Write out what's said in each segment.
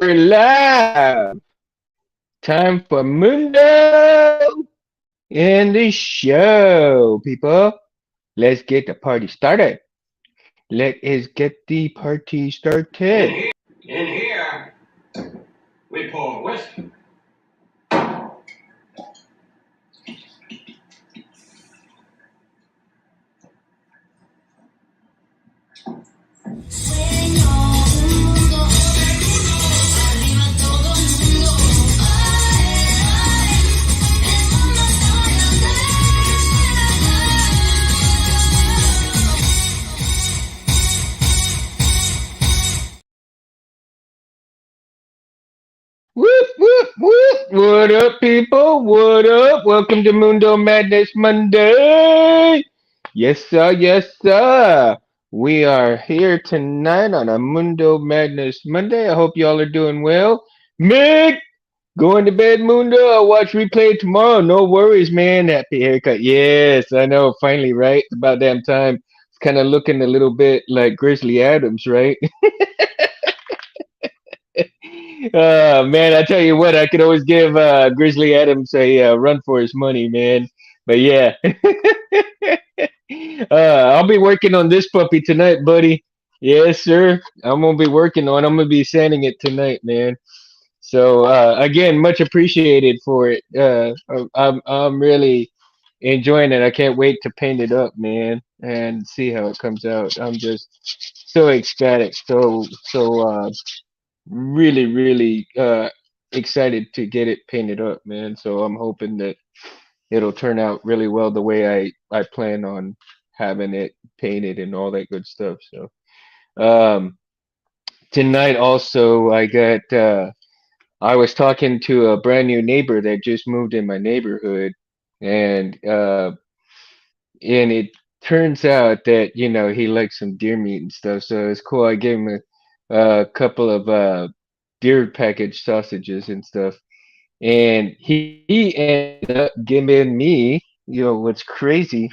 We're live. Time for Mundo in the show, people. Let's get the party started. Let us get the party started. In here, we pour whiskey. Whoop, whoop, whoop. What up, people? What up? Welcome to Mundo Madness Monday. Yes, sir. Yes, sir. We are here tonight on a Mundo Madness Monday. I hope y'all are doing well. Mick, going to bed, Mundo. I'll watch replay tomorrow. No worries, man. Happy haircut. Yes, I know. Finally, right? It's about damn time. It's kind of looking a little bit like Grizzly Adams, right? Man, I tell you what, I could always give Grizzly Adams a run for his money, man. But yeah, I'll be working on this puppy tonight, buddy. Yes, sir. I'm gonna be working on. I'm gonna be sanding it tonight, man. So again, much appreciated for it. I'm really enjoying it. I can't wait to paint it up, man, and see how it comes out. I'm just so ecstatic, so really excited to get it painted up, man. So I'm hoping that it'll turn out really well the way I plan on having it painted and all that good stuff. So um, tonight also I was talking to a brand new neighbor that just moved in my neighborhood, and it turns out that he likes some deer meat and stuff. So it's cool. I gave him a couple of deer packaged sausages and stuff, and he ended up giving me. What's crazy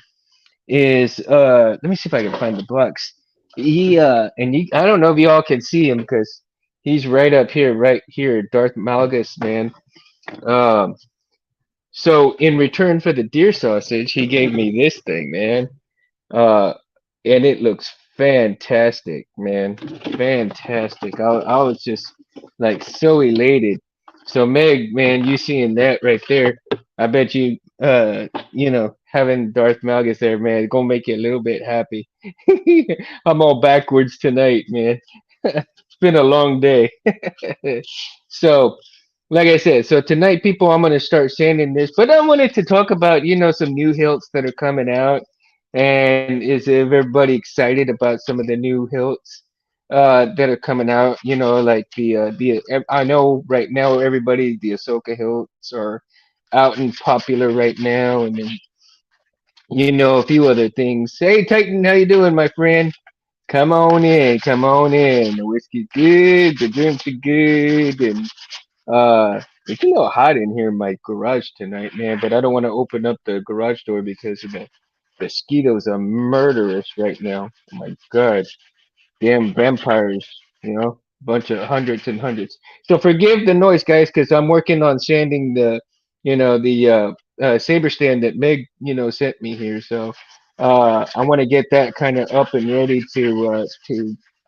is let me see if I can find the box. I don't know if y'all can see him because he's right here, Darth Malgus, man. Um, so in return for the deer sausage, he gave me this thing, man. Uh, and it looks fantastic, man. Fantastic. I was just like so elated. So Meg, man, you seeing that right there? I bet having Darth Malgus there, man, gonna make you a little bit happy. I'm all backwards tonight, man. It's been a long day. So, like I said, so tonight, people, I'm gonna start sanding this, but I wanted to talk about, some new hilts that are coming out, and is everybody excited about some of the new hilts that are coming out? Like I know right now everybody the Ahsoka hilts are out and popular right now, and then a few other things. Hey, Titan, how you doing, my friend? Come on in, come on in. The whiskey's good, the drinks are good, and it's a little hot in here in my garage tonight, man, but I don't want to open up the garage door because of the mosquitoes are murderous right now. Oh my God. Damn vampires, bunch of hundreds and hundreds. So forgive the noise, guys, because I'm working on sanding the saber stand that Meg, sent me here. So I want to get that kind of up and ready to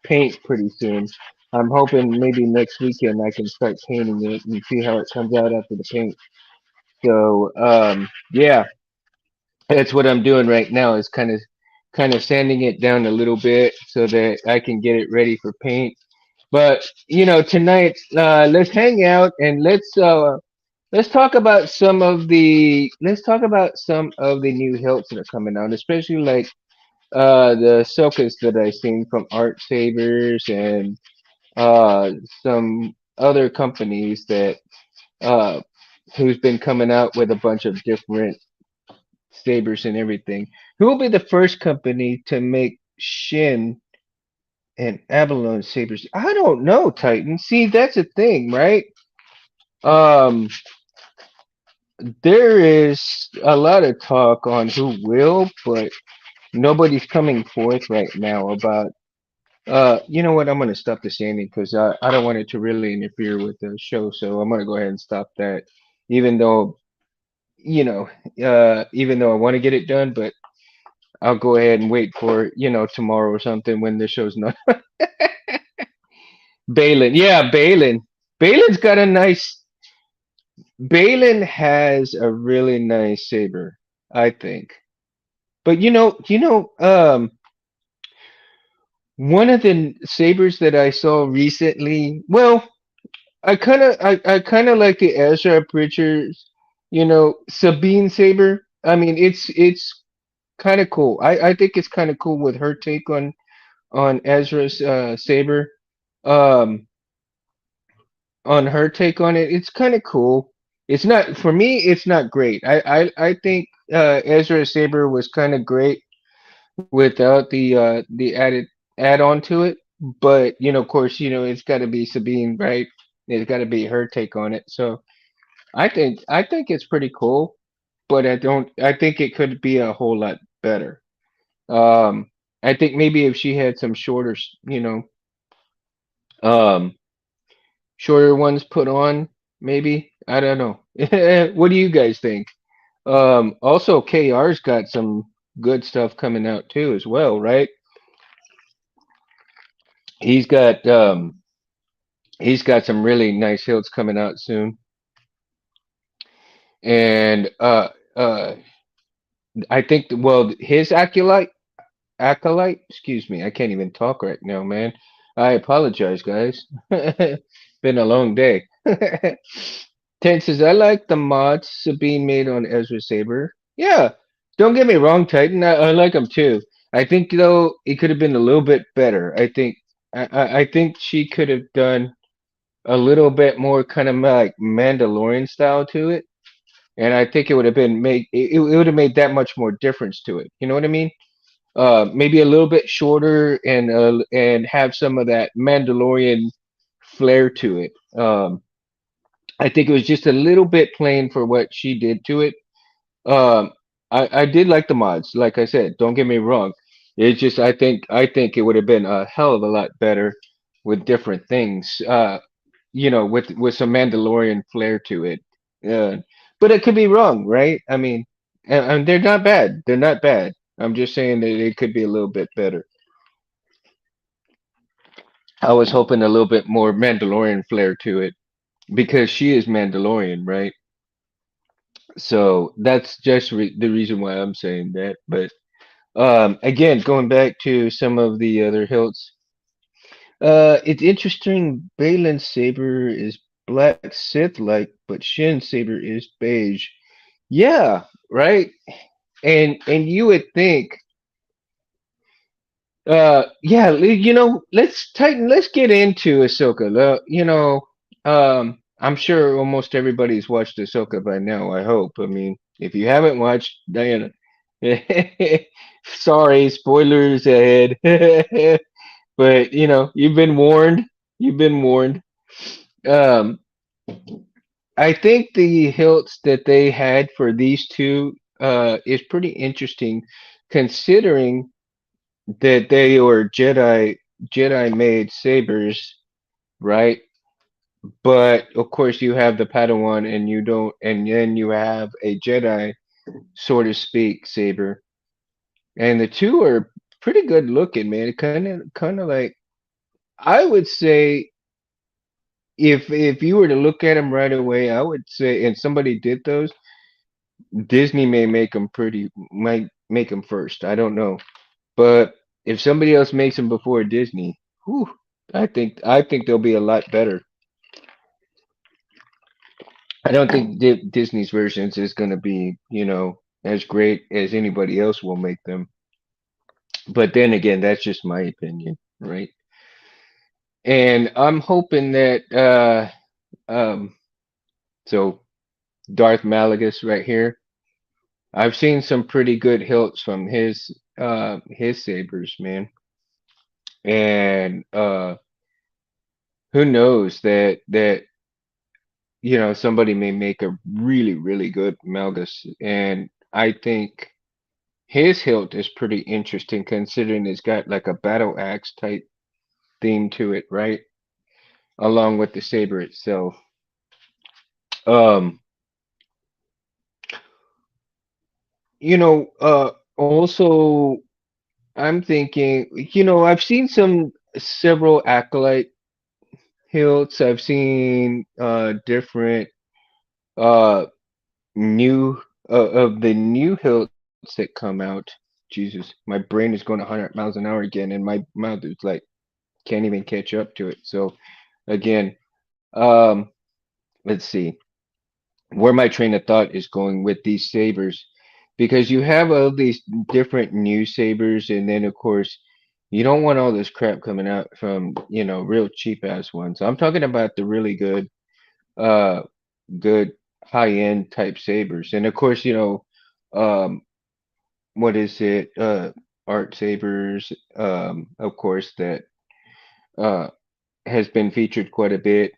paint pretty soon. I'm hoping maybe next weekend I can start painting it and see how it comes out after the paint. So yeah, that's what I'm doing right now is kind of sanding it down a little bit so that I can get it ready for paint. But tonight let's hang out and let's talk about some of the new hilts that are coming out, especially like the sokas that I've seen from Art Sabers and uh some other companies that uh who's been coming out with a bunch of different sabers and everything. Who will be the first company to make Shin and Abalone sabers? I don't know, Titan. See, that's a thing, right? Um, there is a lot of talk on who will, but nobody's coming forth right now about You know what? I'm gonna stop the sanding because I don't want it to really interfere with the show. So I'm gonna go ahead and stop that. Even though, you know, even though I want to get it done, but I'll go ahead and wait for, tomorrow or something when the show's not. Balin, yeah, Balin. Balin's got a nice. Balin has a really nice saber, I think. But one of the sabers that I saw recently. Well, I kind of like the Ezra Bridgers, Sabine saber. I mean, it's kind of cool. I think it's kind of cool with her take on Ezra's saber. Um, on her take on it, it's kind of cool. It's not for me. It's not great. I think Ezra's saber was kind of great without the add on to it. But of course, it's got to be Sabine, right? It's got to be her take on it. So I think it's pretty cool, but I don't. I think it could be a whole lot better. Um, I think maybe if she had some shorter, um, shorter ones put on, maybe. I don't know. What do you guys think? Also, KR's got some good stuff coming out too, as well, right? He's got um, he's got some really nice hilts coming out soon, and I think well, his acolyte. Excuse me, I can't even talk right now, man. I apologize, guys. Been a long day. Ten says, I like the mods Sabine made on Ezra Saber. Yeah, don't get me wrong, Titan. I like them too. I think though it could have been a little bit better. I think she could have done a little bit more kind of like Mandalorian style to it, and I think it would have been it would have made that much more difference to it. You know what I mean? Maybe a little bit shorter and have some of that Mandalorian flair to it. I think it was just a little bit plain for what she did to it. Um, I did like the mods, like I said. Don't get me wrong. It's just I think it would have been a hell of a lot better with different things. With some Mandalorian flair to it. Uh, but it could be wrong, right? I mean, and they're not bad. They're not bad. I'm just saying that it could be a little bit better. I was hoping a little bit more Mandalorian flair to it because she is Mandalorian, right? So that's just the reason why I'm saying that. But again, going back to some of the other hilts, it's interesting. Balin's saber is black Sith-like, but Shin's saber is beige. Yeah, right. And you would think, yeah, let's get into Ahsoka. I'm sure almost everybody's watched Ahsoka by now. I hope. I mean, if you haven't watched, Diana, sorry, spoilers ahead. But you've been warned. You've been warned. Um, I think the hilts that they had for these two is pretty interesting, considering that they were Jedi made sabers, right? But of course you have the Padawan and you don't and then you have a Jedi, so to speak, saber. And the two are pretty good looking, man. Kind of like I would say if you were to look at them right away, I would say and somebody did those, Disney might make them first. I don't know. But if somebody else makes them before Disney, whew, I think they'll be a lot better. I don't think Disney's versions is going to be, as great as anybody else will make them. But then again, that's just my opinion, right? And I'm hoping that so Darth Malagus right here. I've seen some pretty good hilts from his sabers, man. And who knows that somebody may make a really, really good Malgus. And I think his hilt is pretty interesting considering it's got like a battle axe type. theme to it, right? Along with the saber itself. Um, also I'm thinking, I've seen some several acolyte hilts. I've seen different uh new of the new hilts that come out. Jesus, my brain is going 100 miles an hour again, and my mouth is like can't even catch up to it. So again, um, let's see where my train of thought is going with these sabers, because you have all these different new sabers, and then of course you don't want all this crap coming out from real cheap ass ones. I'm talking about the really uh, good high end type sabers, and of course um, what is it? Art sabers, of course that uh has been featured quite a bit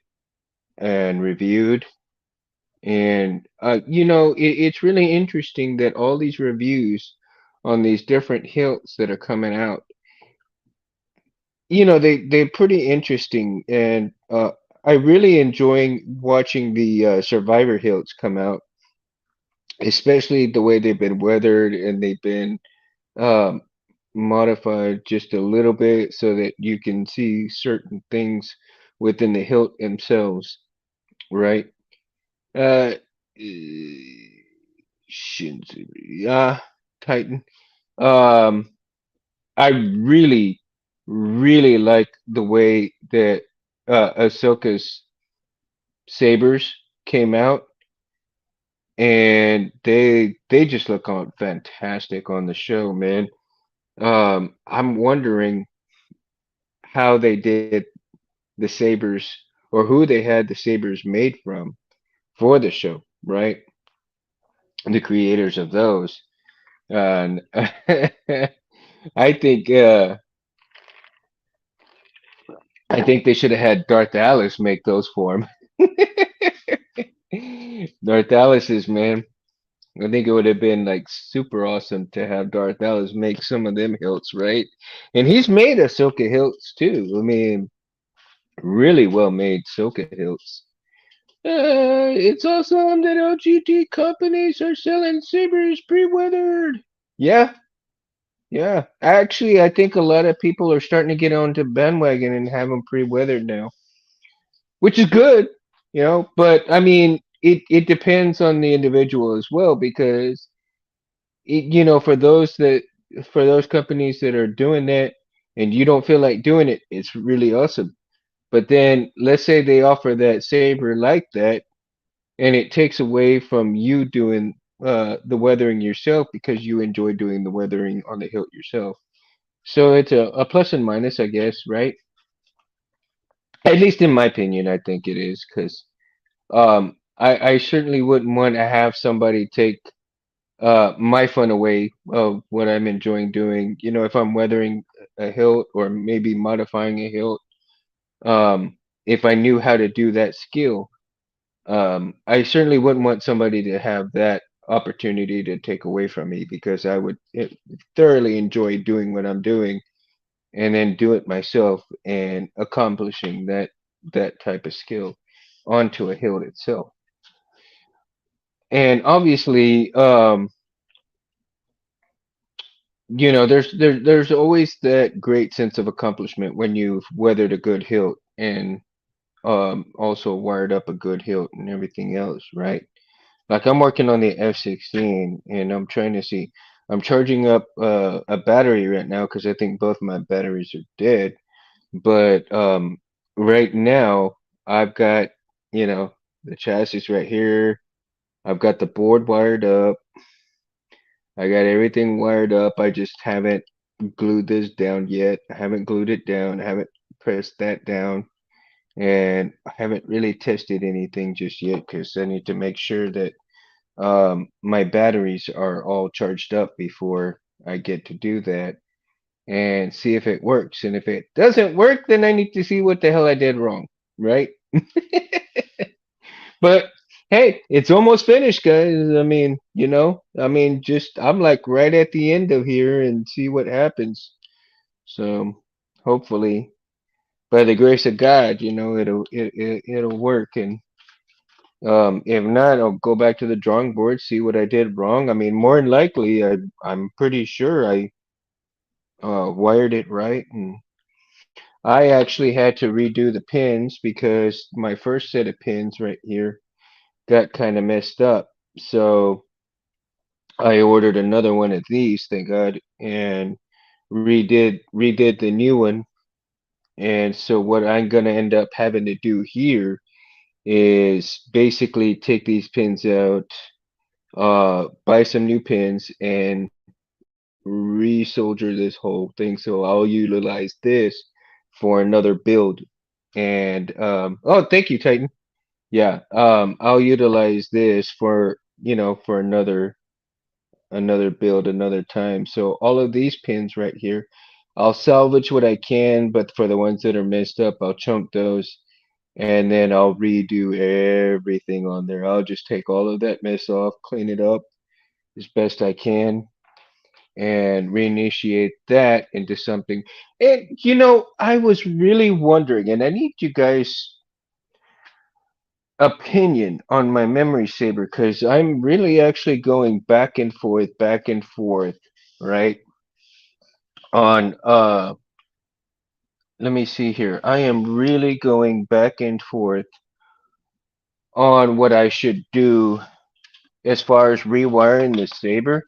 and reviewed. And it's really interesting that all these reviews on these different hilts that are coming out, they're pretty interesting. And I really enjoying watching the Survivor hilts come out, especially the way they've been weathered and they've been um, modified just a little bit so that you can see certain things within the hilt themselves, right? Uh, Shinzu, Titan. Um, I really, really like the way that Ahsoka's sabers came out, and they just look on fantastic on the show, man. I'm wondering how they did the sabers or who they had the sabers made from for the show, right? The creators of those. And I think uh I think they should have had Darth Alice make those for him. Darth Alice's man. I think it would have been like super awesome to have Darth Alice make some of them hilts, right? And he's made Ahsoka hilts too. I mean, really well made Ahsoka hilts. It's awesome that LGT companies are selling sabers pre-weathered. Yeah, yeah. Actually, I think a lot of people are starting to get onto bandwagon and have them pre-weathered now, which is good, But I mean, it depends on the individual as well because for those companies that are doing that, and you don't feel like doing it, it's really awesome. But then let's say they offer that saber like that, and it takes away from you doing the weathering yourself because you enjoy doing the weathering on the hilt yourself. So it's a plus and minus, I guess, right? At least in my opinion, I think it is because I certainly wouldn't want to have somebody take my fun away of what I'm enjoying doing. If I'm weathering a hilt or maybe modifying a hilt, if I knew how to do that skill, I certainly wouldn't want somebody to have that opportunity to take away from me because I would thoroughly enjoy doing what I'm doing and then do it myself and accomplishing that type of skill onto a hilt itself. And obviously, there's always that great sense of accomplishment when you've weathered a good hilt and also wired up a good hilt and everything else, right? Like I'm working on the F-16 and I'm trying to see. I'm charging up a battery right now because I think both my batteries are dead. But right now I've got, the chassis right here. I've got the board wired up. I got everything wired up. I just haven't glued this down yet. I haven't glued it down. I haven't pressed that down. And I haven't really tested anything just yet because I need to make sure that my batteries are all charged up before I get to do that and see if it works. And if it doesn't work, then I need to see what the hell I did wrong, right? But hey, it's almost finished, guys. Just I'm like right at the end of here and see what happens. So hopefully. by the grace of God, it'll work. And if not, I'll go back to the drawing board, see what I did wrong. I mean, more than likely, I'm pretty sure I wired it right, and I actually had to redo the pins because my first set of pins right here got kind of messed up. So I ordered another one of these, thank God, and redid the new one. And so what I'm gonna end up having to do here is basically take these pins out, buy some new pins, and resolder this whole thing. So I'll utilize this for another build. And oh, thank you, Titan. Yeah, I'll utilize this for for another build another time. So all of these pins right here, I'll salvage what I can, but for the ones that are messed up, I'll chunk those and then I'll redo everything on there. I'll just take all of that mess off, clean it up as best I can, and reinitiate that into something. And I was really wondering, and I need you guys' opinion on my memory saver because I'm really actually going back and forth, right? On let me see here. I am really going back and forth on what I should do as far as rewiring the saber.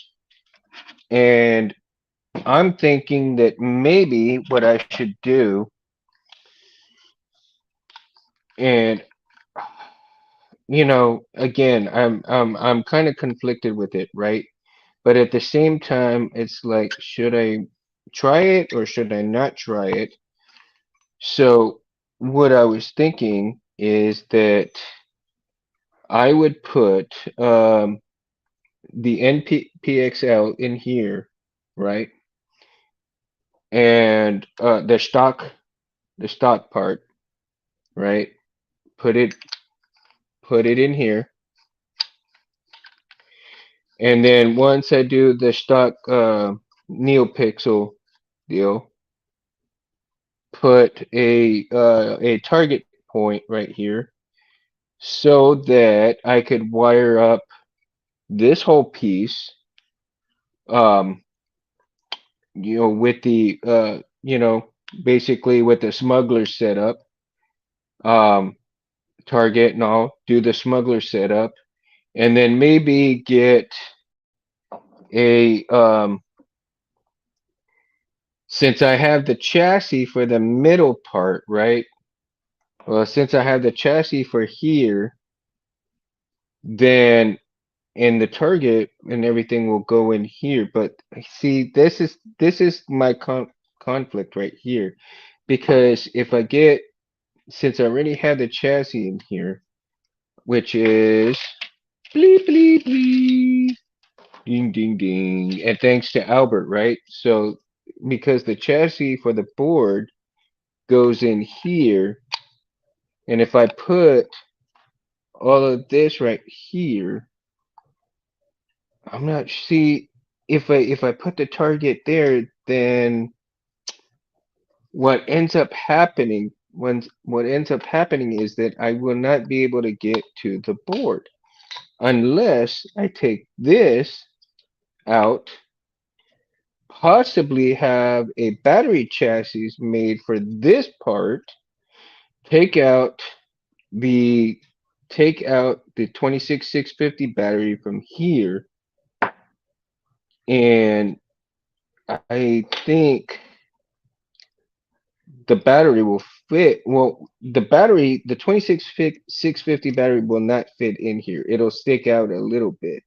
And I'm thinking that maybe what I should do, and again, I'm kind of conflicted with it, right? But at the same time, it's like, should I try it or should I not try it? So what I was thinking is that I would put the NPXL in here, right? And the stock part, right? Put it put it in here. And then once I do the stock NeoPixel deal, put a target point right here so that I could wire up this whole piece, um, with the basically with the smuggler setup, um, target and all, do the smuggler setup, and then maybe get a since I have the chassis for the middle part, right? Well, since I have the chassis for here, then and the target and everything will go in here. But see, this is my conflict right here, because if I get since I already have the chassis in here, which is bleep bleep bleep, ding ding ding, and thanks to Albert, right? So because the chassis for the board goes in here, and if I put all of this right here, I'm not see if I put the target there, then what ends up happening is that I will not be able to get to the board unless I take this out, possibly have a battery chassis made for this part, take out the take out the 26650 battery from here, and I think the battery will fit. Well, the 650 battery will not fit in here. It'll stick out a little bit,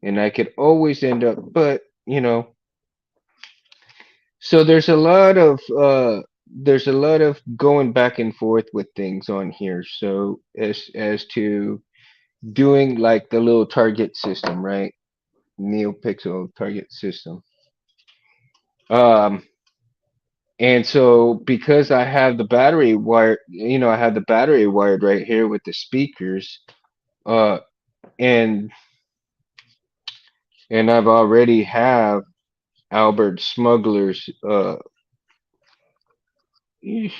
and I could always end up, but so there's a lot of going back and forth with things on here. So as to doing like the little target system, right? NeoPixel target system. Um, And so because I have the battery wired, I have the battery wired right here with the speakers, uh, and I've already have Albert Smuggler's, eesh,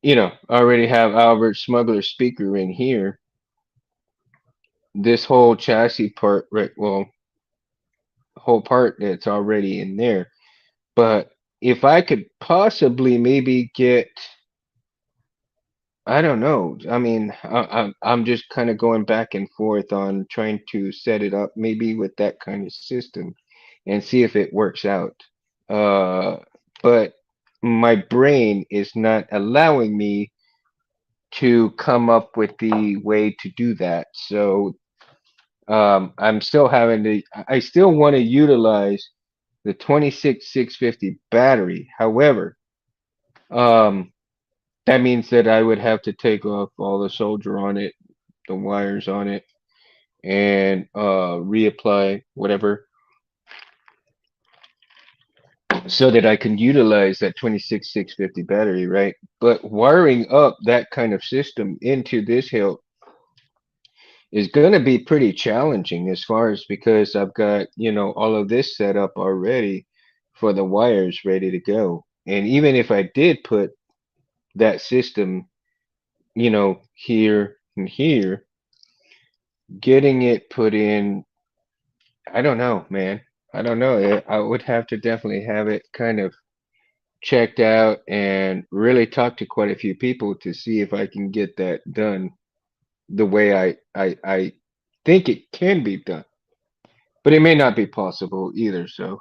I already have Albert Smuggler speaker in here. This whole chassis part, right? Well, whole part that's already in there. But if I could possibly maybe get, I don't know. I mean, I'm just kind of going back and forth on trying to set it up maybe with that kind of system and see if it works out. Uh, but my brain is not allowing me to come up with the way to do that. So I'm still having to, I still want to utilize the 26650 battery. However, um, that means that I would have to take off all the solder on it, the wires on it, and reapply whatever so that I can utilize that 26650 battery, right? But wiring up that kind of system into this hill is going to be pretty challenging as far as because I've got, all of this set up already for the wires ready to go. And even if I did put that system, here and here, getting it put in, I don't know, man. I don't know. I would have to definitely have it kind of checked out and really talk to quite a few people to see if I can get that done the way I think it can be done. But it may not be possible either. So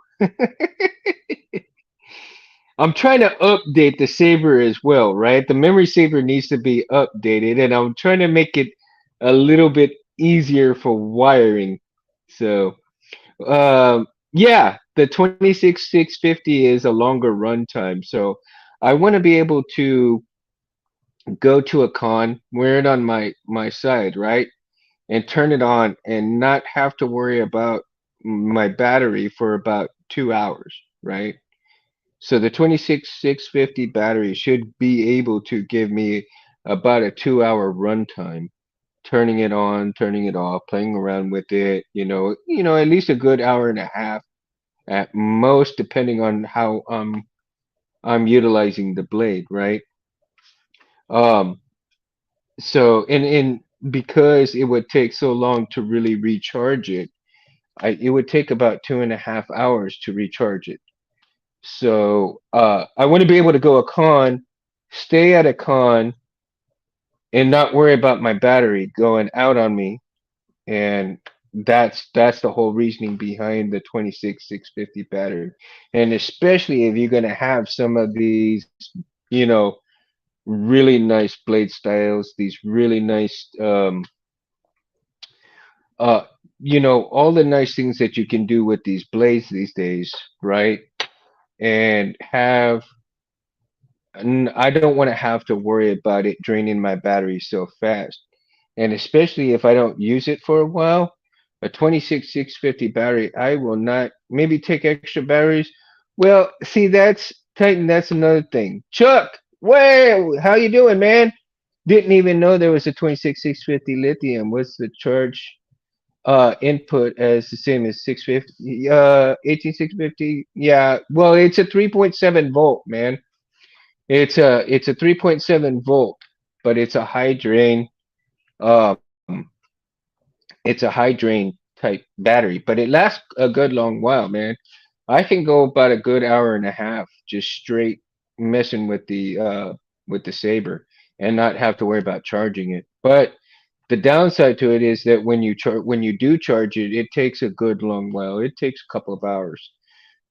I'm trying to update the saver as well, right? The memory saver needs to be updated, and I'm trying to make it a little bit easier for wiring. So, yeah, the 26650 is a longer runtime. So I want to be able to go to a con, wear it on my side, right? And turn it on and not have to worry about my battery for about 2 hours, right? So the 26650 battery should be able to give me about a 2 hour runtime, turning it on, turning it off, playing around with it, at least a good hour and a half at most, depending on how I'm utilizing the blade, right? Um, so and because it would take so long to really recharge it, it would take about 2.5 hours to recharge it. So I want to be able to go a con, stay at a con, and not worry about my battery going out on me. And that's the whole reasoning behind the 26650 battery. And especially if you're going to have some of these, you know, really nice blade styles, these really nice, uh, all the nice things that you can do with these blades these days, right? And I don't want to have to worry about it draining my battery so fast. And especially if I don't use it for a while, a 26650 battery, I will not maybe take extra batteries. Well, see, that's Titan, that's another thing. Chuck, where how you doing, man? Didn't even know there was a 26650 lithium. What's the charge input as the same as 650 18650? Yeah, well, it's a 3.7 volt, man. It's a 3.7 volt, but it's a high drain. Um, it's a high drain type battery, but it lasts a good long while, man. I can go about a good hour and a half just straight messing with the Saber and not have to worry about charging it. But the downside to it is that when you do charge it, it takes a good long while. It takes a couple of hours.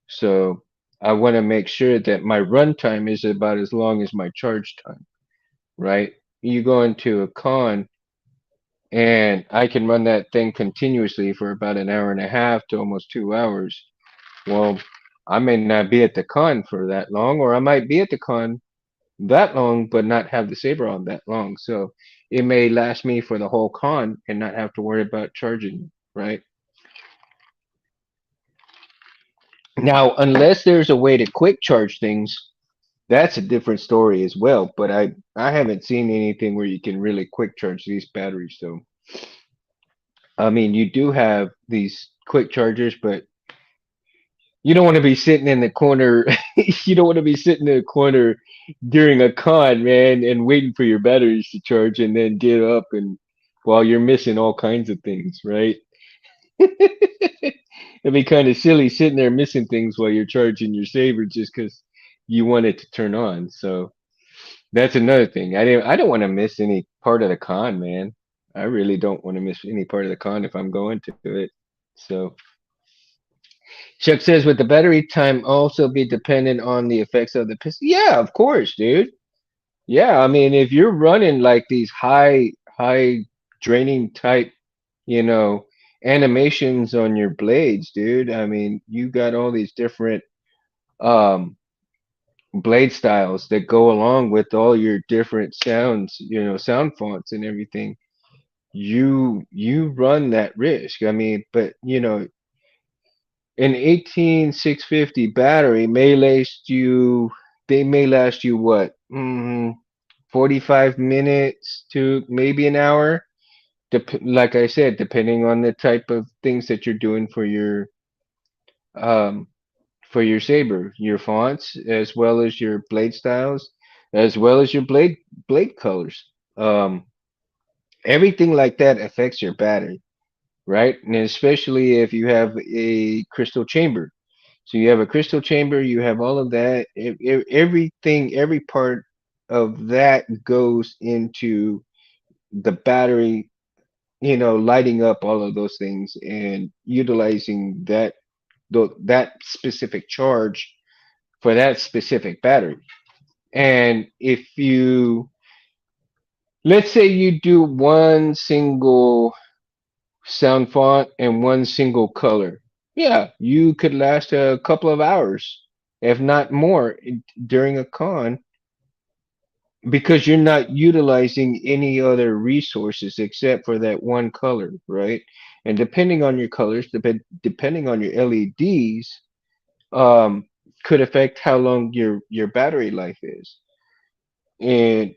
So I want to make sure that my runtime is about as long as my charge time, right? You go into a con and I can run that thing continuously for about an hour and a half to almost 2 hours. Well, I may not be at the con for that long, or I might be at the con that long, but not have the saber on that long. So it may last me for the whole con and not have to worry about charging, right? Now, unless there's a way to quick charge things, that's a different story as well. But I haven't seen anything where you can really quick charge these batteries. So I mean, you do have these quick chargers, but You don't want to be sitting in the corner. You don't want to be sitting in the corner during a con, man, and waiting for your batteries to charge, and then get up and while you're missing all kinds of things, right? It'd be kind of silly sitting there missing things while you're charging your saber just because you want it to turn on. So that's another thing. I don't want to miss any part of the con, man. I really don't want to miss any part of the con if I'm going to it. So Chuck says, would the battery time also be dependent on the effects of the pistol? Yeah, of course, dude. Yeah, I mean, if you're running like these high draining type, you know, animations on your blades, dude. I mean, you got all these different um blade styles that go along with all your different sounds, sound fonts and everything. You run that risk. I mean, but an 18650 battery may last you they may last you what? 45 minutes to maybe an hour. Like I said, depending on the type of things that you're doing um for your saber, your fonts, as well as your blade styles, as well as your blade colors. Um, Everything like that affects your battery, right? And especially if you have a crystal chamber. So you have a crystal chamber, you have all of that. Everything, every part of that goes into the battery, lighting up all of those things and utilizing that specific charge for that specific battery. And if you, let's say you do one single sound font and one single color, yeah, you could last a couple of hours, if not more, during a con because you're not utilizing any other resources except for that one color, right? And depending on your colors, depending on your LEDs, um, could affect how long your battery life is. And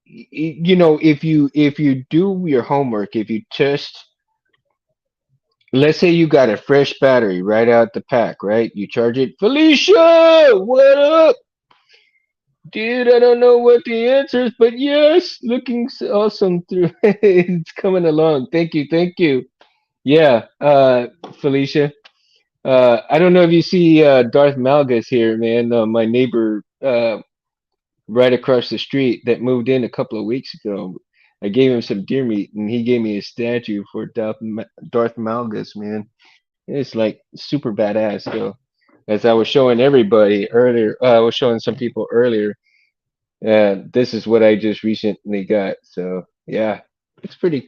if you do your homework, if you test, let's say you got a fresh battery right out the pack, right? You charge it, Felicia, what up? Dude, I don't know what the answer is, but yes, looking awesome through. It's coming along. Thank you, thank you. Yeah, Felicia. I don't know if you see Darth Malgus here, man. My neighbor right across the street that moved in a couple of weeks ago. I gave him some deer meat, and he gave me a statue for Darth Malgus, man. It's like super badass, though. As I was showing everybody earlier, I was showing some people earlier. This is what I just recently got. So yeah, it's pretty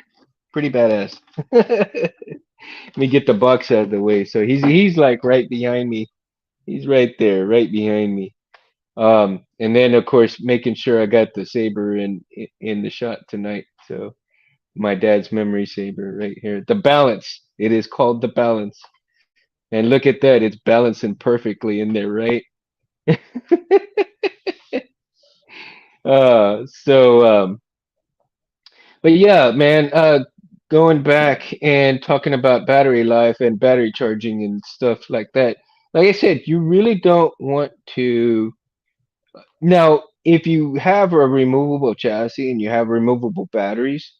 badass. Let me get the box out of the way. So he's like right behind me. He's right there, right behind me. And then of course making sure I got the saber in the shot tonight. So my dad's memory saber right here. The balance. It is called the balance. And look at that. It's balancing perfectly in there, right? But yeah, man, going back and talking about battery life and battery charging and stuff like that. Like I said, you really don't want to. Now, if you have a removable chassis and you have removable batteries,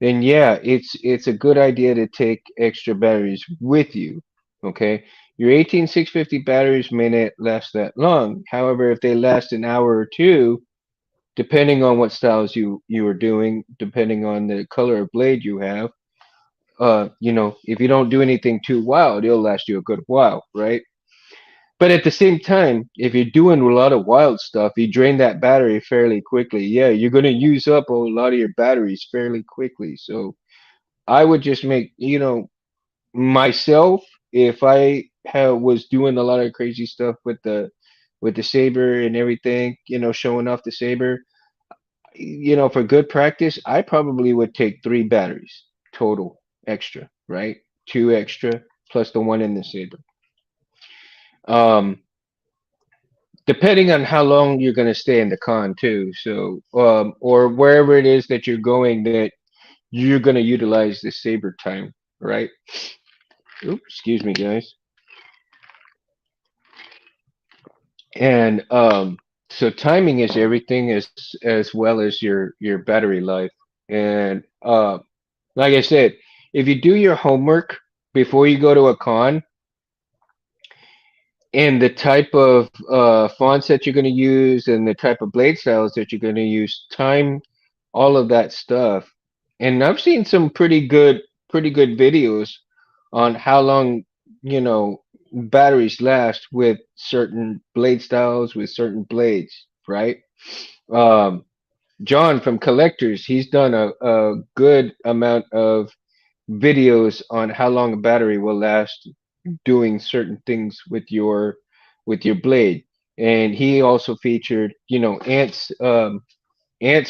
then yeah, it's a good idea to take extra batteries with you. Okay, your 18650 batteries may not last that long. However, if they last an hour or two, depending on what styles you are doing, depending on the color of blade you have, if you don't do anything too wild, it'll last you a good while, right? But at the same time, if you're doing a lot of wild stuff, you drain that battery fairly quickly. Yeah, you're going to use up a lot of your batteries fairly quickly. So I would just make, myself, if I was doing a lot of crazy stuff with the saber and everything, showing off the saber, for good practice, I probably would take three batteries total extra, right? Two extra plus the one in the saber. Um, Depending on how long you're going to stay in the con too. So, or wherever it is that you're going, that you're going to utilize the saber time, right? Oops, excuse me, guys. And so timing is everything as well as your battery life. And like I said, if you do your homework before you go to a con, and the type of fonts that you're going to use and the type of blade styles that you're going to use, time all of that stuff. And I've seen some pretty good videos on how long, you know, batteries last with certain blade styles, with certain blades, right? Um, John from Collectors, he's done a good amount of videos on how long a battery will last doing certain things with your blade. And he also featured, you know, Ants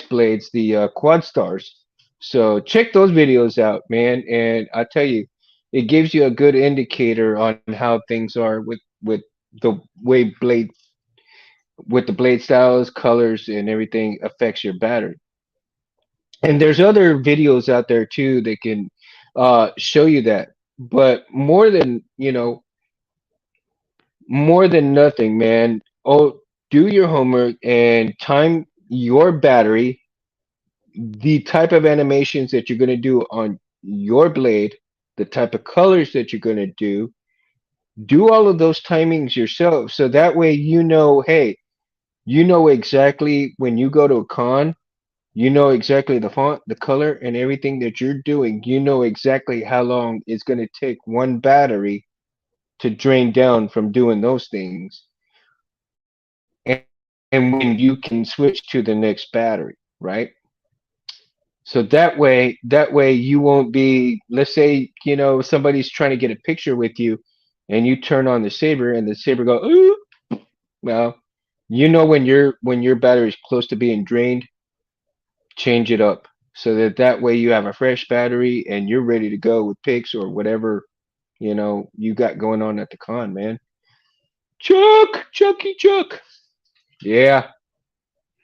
blades, the quad stars. So check those videos out, man. And I tell you, it gives you a good indicator on how things are with the way blade with the blade styles, colors, and everything affects your battery. And there's other videos out there too that can show you that. But more than more than nothing, man. Oh, do your homework and time your battery, the type of animations that you're going to do on your blade, the type of colors that you're going to do all of those timings yourself. So that way, hey, you know exactly when you go to a con, you know exactly the font, the color, and everything that you're doing. You know exactly how long it's going to take one battery to drain down from doing those things, and when you can switch to the next battery, right? So that way you won't be, let's say, somebody's trying to get a picture with you and you turn on the saber and the saber go, ooh, well, when your battery's close to being drained, change it up so that way you have a fresh battery and you're ready to go with pics or whatever, you got going on at the con, man. Chuck. Yeah.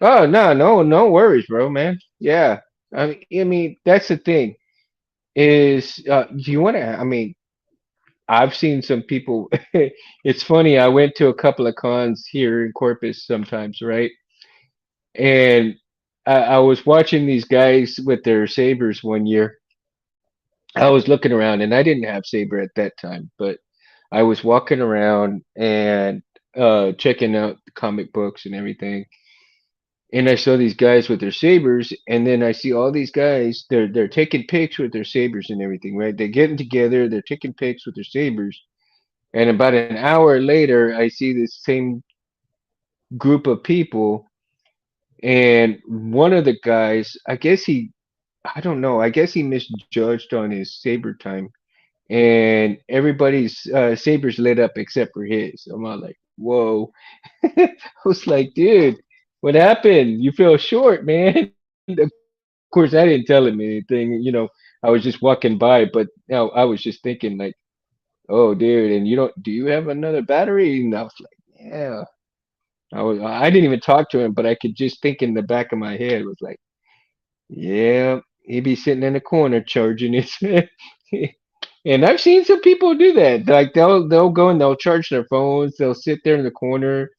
Oh, no worries, bro, man. Yeah. I mean, that's the thing is, do you want to, I mean, I've seen some people, it's funny. I went to a couple of cons here in Corpus sometimes, right? And I was watching these guys with their sabers one year. I was looking around and I didn't have saber at that time, but I was walking around and checking out the comic books and everything. And I saw these guys with their sabers, and then I see all these guys. They're taking pics with their sabers and everything, right? They're getting together. They're taking pics with their sabers, and about an hour later, I see this same group of people, and one of the guys, I don't know, I guess he misjudged on his saber time, and everybody's sabers lit up except for his. I'm all like, whoa. I was like, dude, what happened? You feel short, man. Of course, I didn't tell him anything. I was just walking by, but I was just thinking, like, oh, dude, and do you have another battery? And I was like, yeah. I didn't even talk to him, but I could just think in the back of my head was like, yeah, he'd be sitting in the corner charging it. And I've seen some people do that. Like they'll go and they'll charge their phones. They'll sit there in the corner.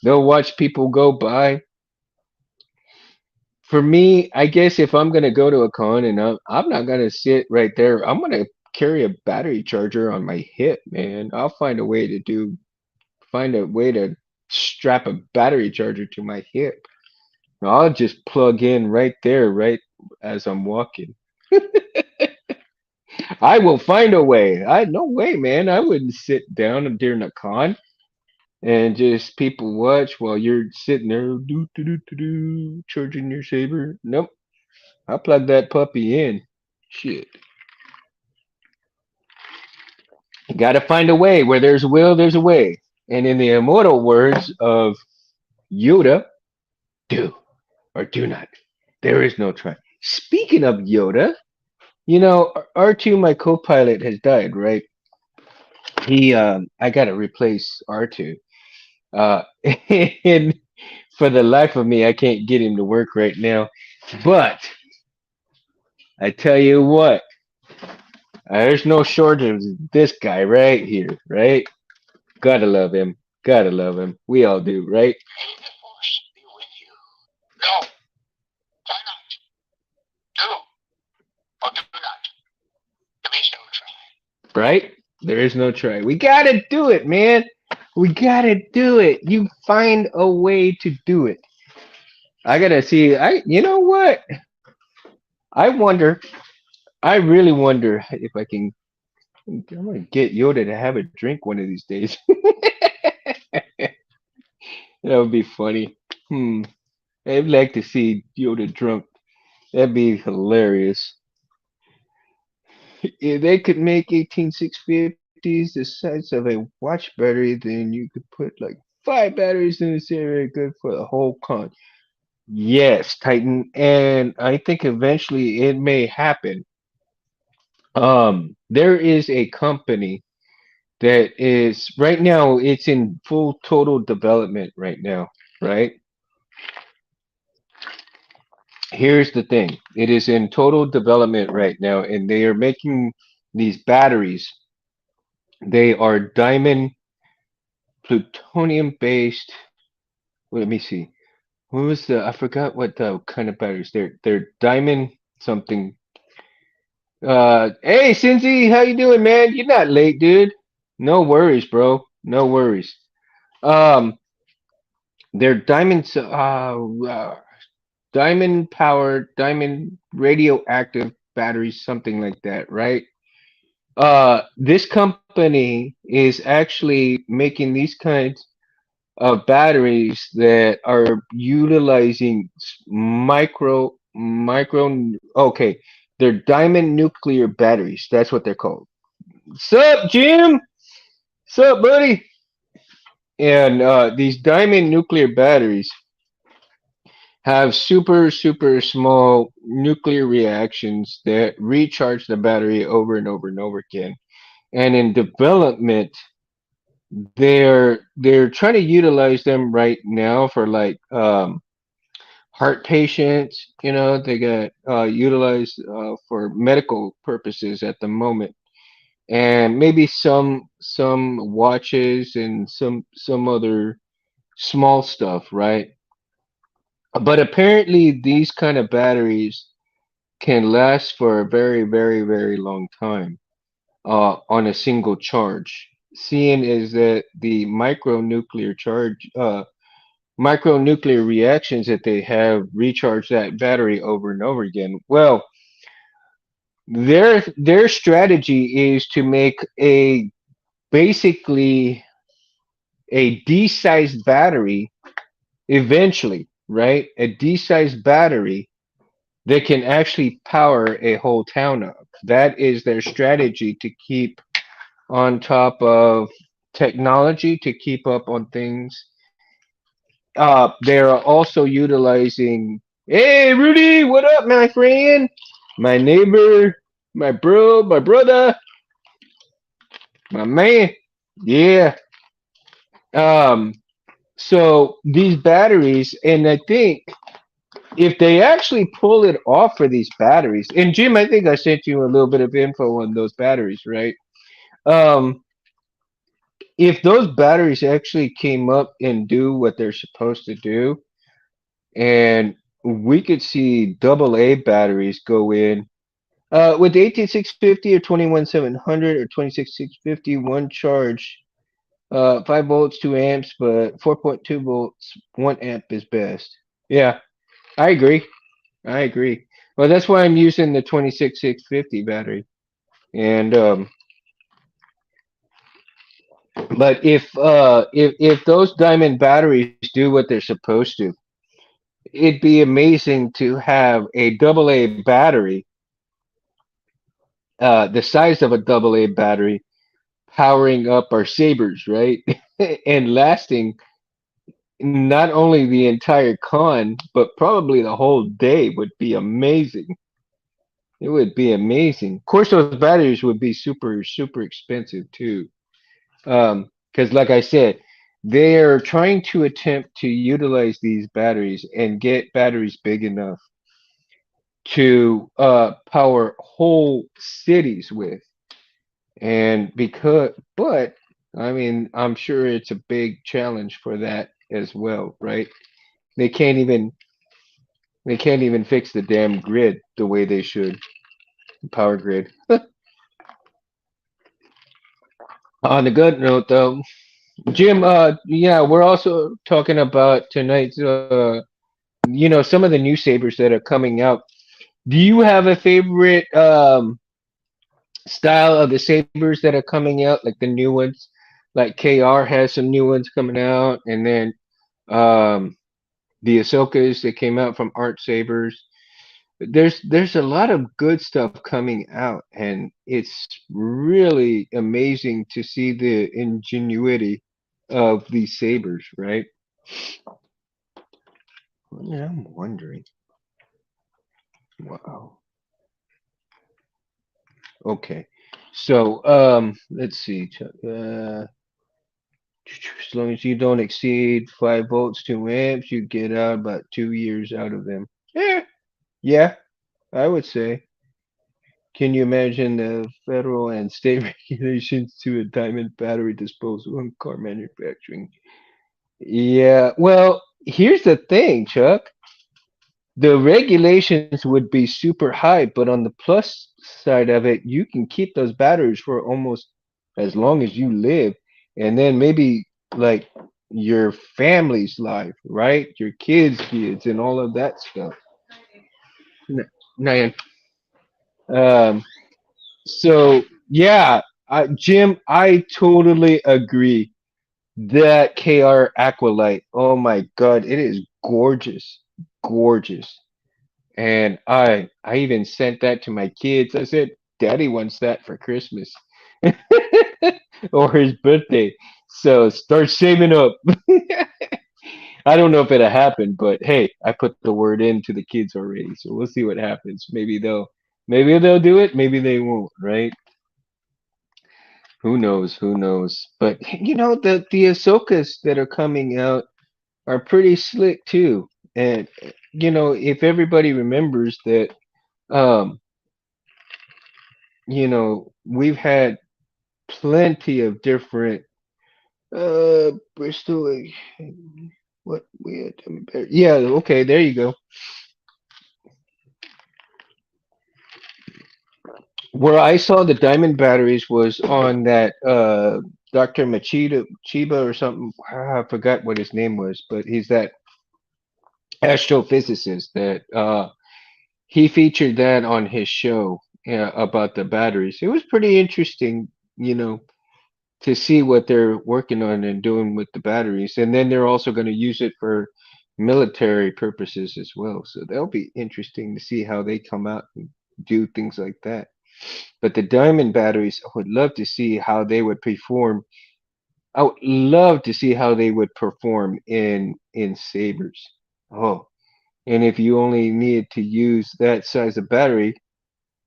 They'll watch people go by. For me, I guess if I'm gonna go to a con and I'm not gonna sit right there, I'm gonna carry a battery charger on my hip, man. I'll find a way to strap a battery charger to my hip. I'll just plug in right there, right as I'm walking. I will find a way. I no way, man. I wouldn't sit down during a con and just people watch while you're sitting there charging your saber. Nope. I plug that puppy in. Shit. You gotta find a way. Where there's a will, there's a way. And in the immortal words of Yoda, do or do not. There is no try. Speaking of Yoda, R2, my co-pilot, has died, right? I gotta replace R2. Uh, and for the life of me, I can't get him to work right now. But I tell you what, there's no shortage of this guy right here, right? Gotta love him. Gotta love him. We all do, right? May the force be with you. No, try not. Do or do not. There is no try. Right? There is no try. We gotta do it, man. We gotta do it. You find a way to do it. I gotta see. You know what? I wonder. I really wonder if I can. I'm gonna get Yoda to have a drink one of these days. That would be funny. Hmm. I'd like to see Yoda drunk. That'd be hilarious. If they could make 18650s the size of a watch battery, then you could put like 5 batteries in this area, good for the whole con. Yes, Titan, and I think eventually it may happen. There is a company that is right now. It's in full total development right now. Right. Here's the thing. It is in total development right now, and they are making these batteries. They are diamond plutonium based. Let me see. What was the? I forgot what the kind of batteries. They're diamond something. Hey Cincy, how you doing, man? You're not late, dude. No worries, bro. No worries. Um, they're diamonds. Diamond powered, diamond radioactive batteries, something like that, right? This company is actually making these kinds of batteries that are utilizing okay, they're diamond nuclear batteries. That's what they're called. Sup, Jim? Sup, buddy? And these diamond nuclear batteries have super small nuclear reactions that recharge the battery over and over and over again. And in development, they're trying to utilize them right now for like heart patients. You know, they got utilized for medical purposes at the moment, and maybe some watches and some other small stuff, right? But apparently, these kind of batteries can last for a very long time on a single charge. Seeing is that the micronuclear reactions that they have recharge that battery over and over again. Well, their strategy is to make a basically a D-sized battery eventually, right? A D-sized battery that can actually power a whole town up. That is their strategy to keep on top of technology, to keep up on things. They're also utilizing. Hey, Rudy, what up, my friend? My neighbor, my bro, my brother, my man. Yeah. Um. So these batteries, and I think if they actually pull it off for these batteries, and Jim, I think I sent you a little bit of info on those batteries, right? Um, if those batteries actually came up and do what they're supposed to do, and we could see double A batteries go in with the 18650 or 21700 or 26650, one charge, 5 volts, 2 amps, but 4.2 volts, 1 amp is best. Yeah, I agree. I agree. Well, that's why I'm using the 26650 battery. And but if those diamond batteries do what they're supposed to, it'd be amazing to have a double A battery, the size of a double A battery, powering up our sabers, right? And lasting not only the entire con, but probably the whole day would be amazing. It would be amazing. Of course, those batteries would be super expensive too. Because, like I said, they're trying to attempt to utilize these batteries and get batteries big enough to power whole cities with. And because, but I mean, I'm sure it's a big challenge for that as well, right? They can't even they can't even fix the damn grid the way they should, power grid. On the good note, though, Jim, yeah, we're also talking about tonight's, some of the new sabers that are coming out. Do you have a favorite style of the sabers that are coming out, like the new ones? Like KR has some new ones coming out, and then um, the Ahsokas that came out from Art Sabers. There's a lot of good stuff coming out, and it's really amazing to see the ingenuity of these sabers, right? Yeah, I'm wondering. Wow. Okay. So, let's see. As long as you don't exceed 5 volts, 2 amps, you get out about 2 years out of them. Yeah, yeah, I would say. Can you imagine the federal and state regulations to a diamond battery disposal in car manufacturing? Yeah, well, here's the thing, Chuck. The regulations would be super high, but on the plus side of it, you can keep those batteries for almost as long as you live, and then maybe like your family's life, right? Your kids, and all of that stuff. N- Um, so yeah, Jim, I totally agree. That KR Aqualite, oh my God, it is gorgeous, gorgeous. And I even sent that to my kids. I said, Daddy wants that for Christmas or his birthday. So start saving up. I don't know if it'll happen, but hey, I put the word into the kids already. So we'll see what happens. Maybe they'll do it, maybe they won't, right? Who knows? Who knows? But the Ahsokas that are coming out are pretty slick too. And if everybody remembers that, um, we've had plenty of different Bristol. What we had? Yeah, okay, there you go. Where I saw the diamond batteries was on that Dr. Machida Chiba or something. I forgot what his name was, but he's that astrophysicist that he featured that on his show, about the batteries. It was pretty interesting, you know, to see what they're working on and doing with the batteries. And then they're also going to use it for military purposes as well. So that'll be interesting to see how they come out and do things like that. But the diamond batteries, I would love to see how they would perform. I would love to see how they would perform in sabers. Oh, and if you only need to use that size of battery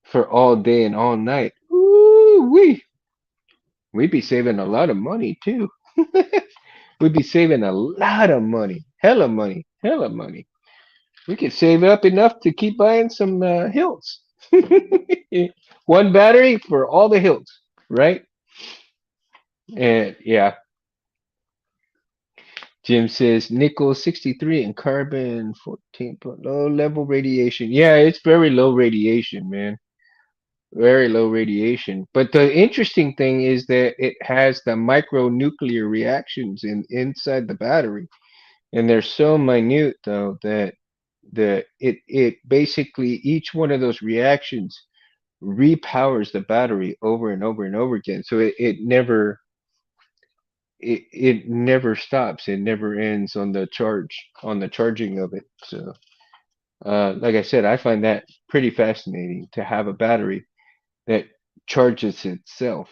for all day and all night, ooh, we'd be saving a lot of money too. We'd be saving a lot of money, hella money, hella money. We could save up enough to keep buying some hilts. One battery for all the hilts, right? And yeah, Jim says nickel 63 and carbon 14, low level radiation. Yeah, it's very low radiation, man. Very low radiation. But the interesting thing is that it has the micronuclear reactions inside the battery, and they're so minute though that it basically each one of those reactions repowers the battery over and over and over again. So it never stops. It never ends on the charging of it. So like I said, I find that pretty fascinating to have a battery that charges itself.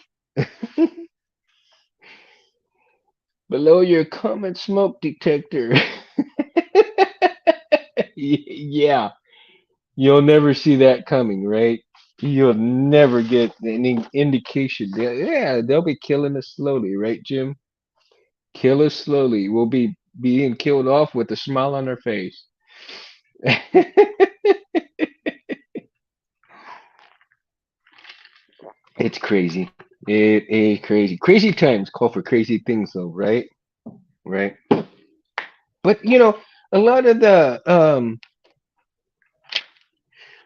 Below your comet smoke detector. Yeah, you'll never see that coming, right? You'll never get any indication. Yeah, they'll be killing us slowly, right, Jim? Kill us slowly. We'll be being killed off with a smile on our face. It's crazy. It is crazy. Crazy times call for crazy things, though, right? Right. But a lot of the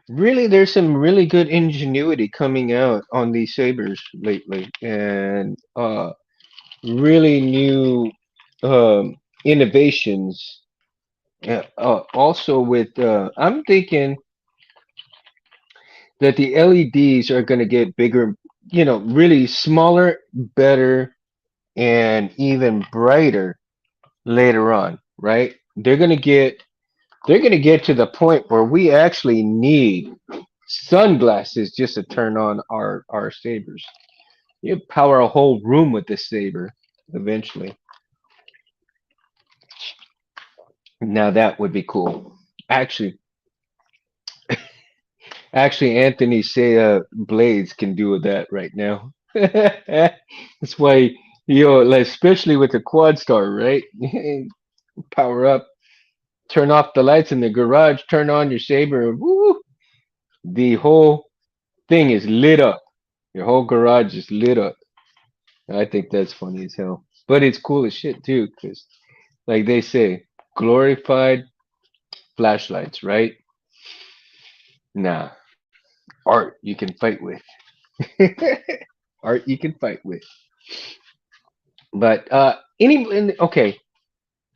really, there's some really good ingenuity coming out on these sabers lately, and really new innovations. Also, with I'm thinking that the LEDs are going to get bigger, really smaller, better, and even brighter later on, right? They're going to get to the point where we actually need sunglasses just to turn on our sabers. You power a whole room with this saber eventually. Now that would be cool. Actually, Anthony say blades can do that right now. That's why like, especially with the quad star, right? Power up, turn off the lights in the garage, turn on your saber, and woo, the whole thing is lit up. Your whole garage is lit up. I think that's funny as hell. But it's cool as shit too, because like they say, glorified flashlights, right? Nah, art you can fight with. Art you can fight with. But okay.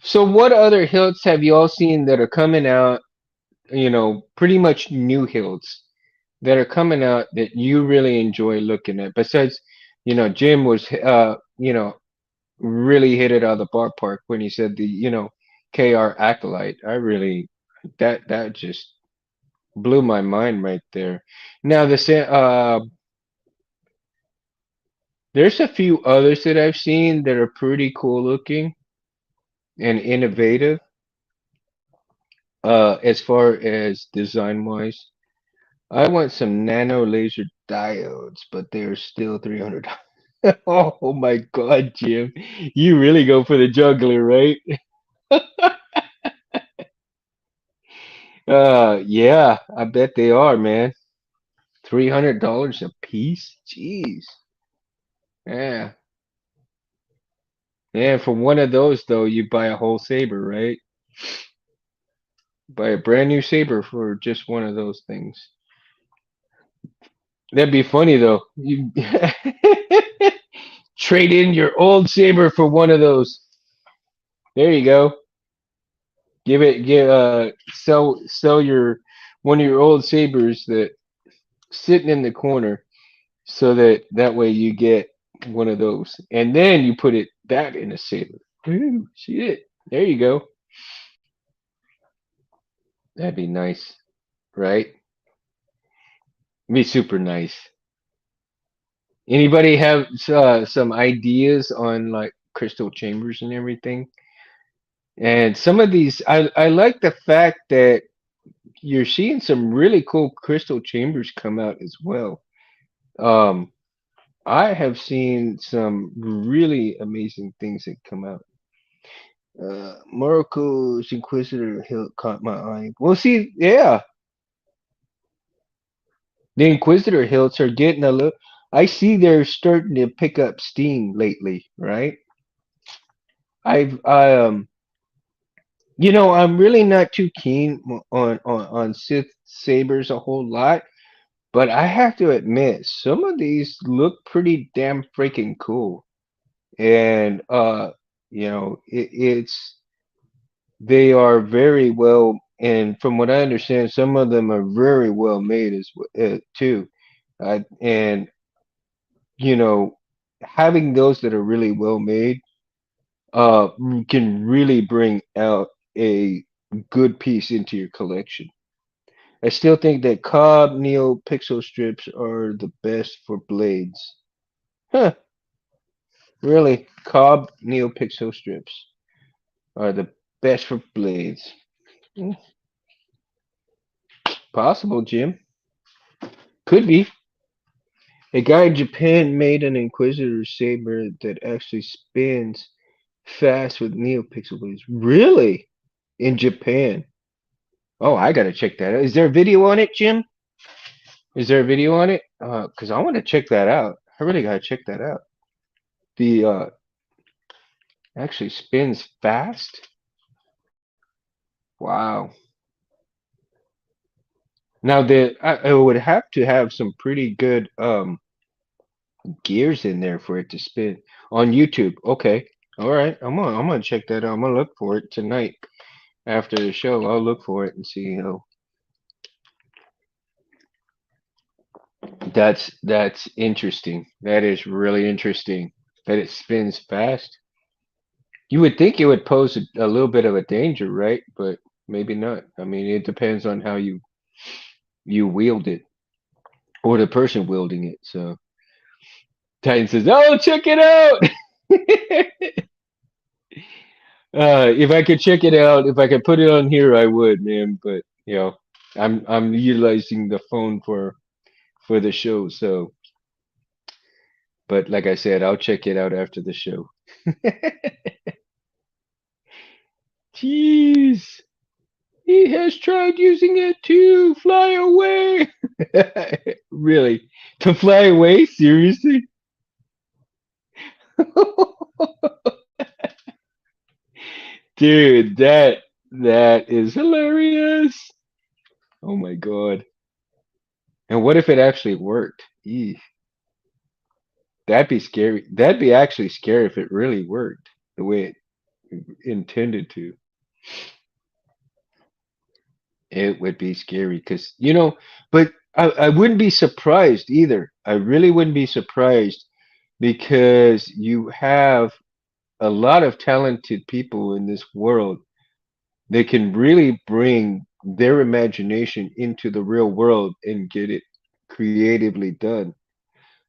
So what other hilts have you all seen that are coming out? Pretty much new hilts that are coming out that you really enjoy looking at. Besides, Jim was really hit it out of the ballpark when he said the KR Acolyte. I really that just blew my mind right there. Now there's a few others that I've seen that are pretty cool looking and innovative. As far as design wise, I want some nano laser diodes, but they're still 300. Oh my God, Jim, you really go for the juggler, right? Yeah, I bet they are, man. $300 a piece? Jeez. Yeah. Yeah, for one of those though, you buy a whole saber, right? Buy a brand new saber for just one of those things. That'd be funny though. You trade in your old saber for one of those. There you go. Sell your one of your old sabers that sitting in the corner so that way you get one of those. And then you put that in a saber. Ooh, shit. There you go. That'd be nice, right? Be super nice. Anybody have some ideas on like crystal chambers and everything? And some of these, I like the fact that you're seeing some really cool crystal chambers come out as well. Um, I have seen some really amazing things that come out. Morocco's Inquisitor hilt caught my eye. Well, see, yeah, the Inquisitor hilts are getting a little. I see they're starting to pick up steam lately, right? I'm really not too keen on Sith sabers a whole lot, but I have to admit some of these look pretty damn freaking cool, and it's they are very well, and from what I understand, some of them are very well made too, and you know having those that are really well made uh can really bring out a good piece into your collection. I still think that Cobb Neo pixel strips are the best for blades. Huh, really? Cobb Neo pixel strips are the best for blades. Hmm, possible, Jim. Could be. A guy in Japan made an Inquisitor saber that actually spins fast with NeoPixel blades. Really? In Japan? Oh, I gotta check that out. Is there a video on it, Jim? Is there a video on it? Cause I want to check that out. I really gotta check that out. The actually spins fast. Wow. Now I would have to have some pretty good gears in there for it to spin on YouTube. Okay. All right. I'm gonna check that out. I'm gonna look for it tonight after the show. I'll look for it and see, that's interesting. That is really interesting that it spins fast. You would think it would pose a little bit of a danger, right? But maybe not. I mean, it depends on how you wield it or the person wielding it. So Titan says, "Oh, check it out." If I could check it out, if I could put it on here, I would, man. But I'm utilizing the phone for the show. So, but like I said, I'll check it out after the show. Jeez, he has tried using it to fly away. Really, to fly away? Seriously? Dude, that is hilarious. Oh my god. And what if it actually worked? Eesh, that'd be scary. That'd be actually scary if it really worked the way it intended to. It would be scary because, but I wouldn't be surprised either. I really wouldn't be surprised because you have a lot of talented people in this world. They can really bring their imagination into the real world and get it creatively done.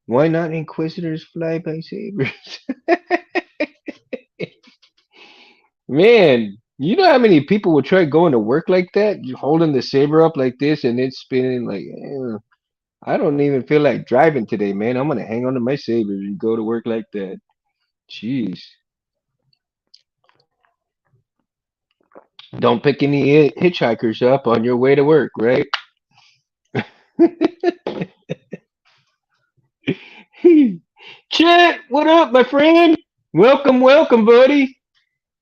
Why not Inquisitors fly by sabers? Man, you know how many people would try going to work like that? You holding the saber up like this and it's spinning like, I don't even feel like driving today, man. I'm gonna hang on to my saber and go to work like that. Jeez. Don't pick any hitchhikers up on your way to work, right? Chet, what up, my friend? Welcome, welcome, buddy.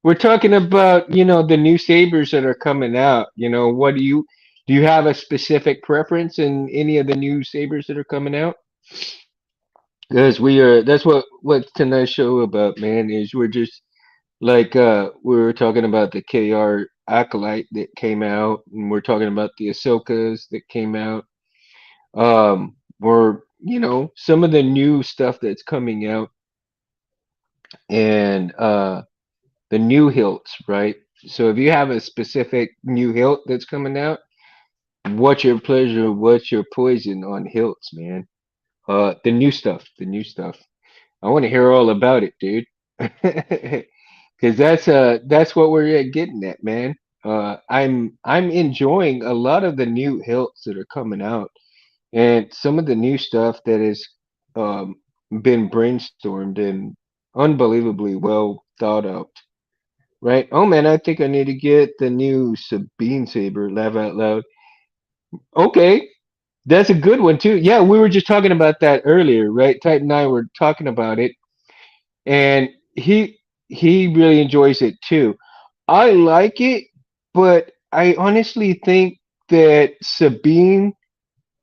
We're talking about, the new sabers that are coming out. What do you have a specific preference in any of the new sabers that are coming out? Because that's what tonight's show about, man, is we're just like we were talking about the KR Acolyte that came out, and we're talking about the Ahsokas that came out. Or, some of the new stuff that's coming out and the new hilts, right? So if you have a specific new hilt that's coming out, what's your pleasure? What's your poison on hilts, man? The new stuff, the new stuff. I want to hear all about it, dude. Because that's what we're getting at, man. I'm enjoying a lot of the new hilts that are coming out, and some of the new stuff that has um, been brainstormed and unbelievably well thought out. Right? Oh man, I think I need to get the new Sabine Saber. Laugh out loud. Okay, that's a good one too. Yeah, we were just talking about that earlier, right? Titan and I were talking about it, and he really enjoys it too. I like it, but I honestly think that Sabine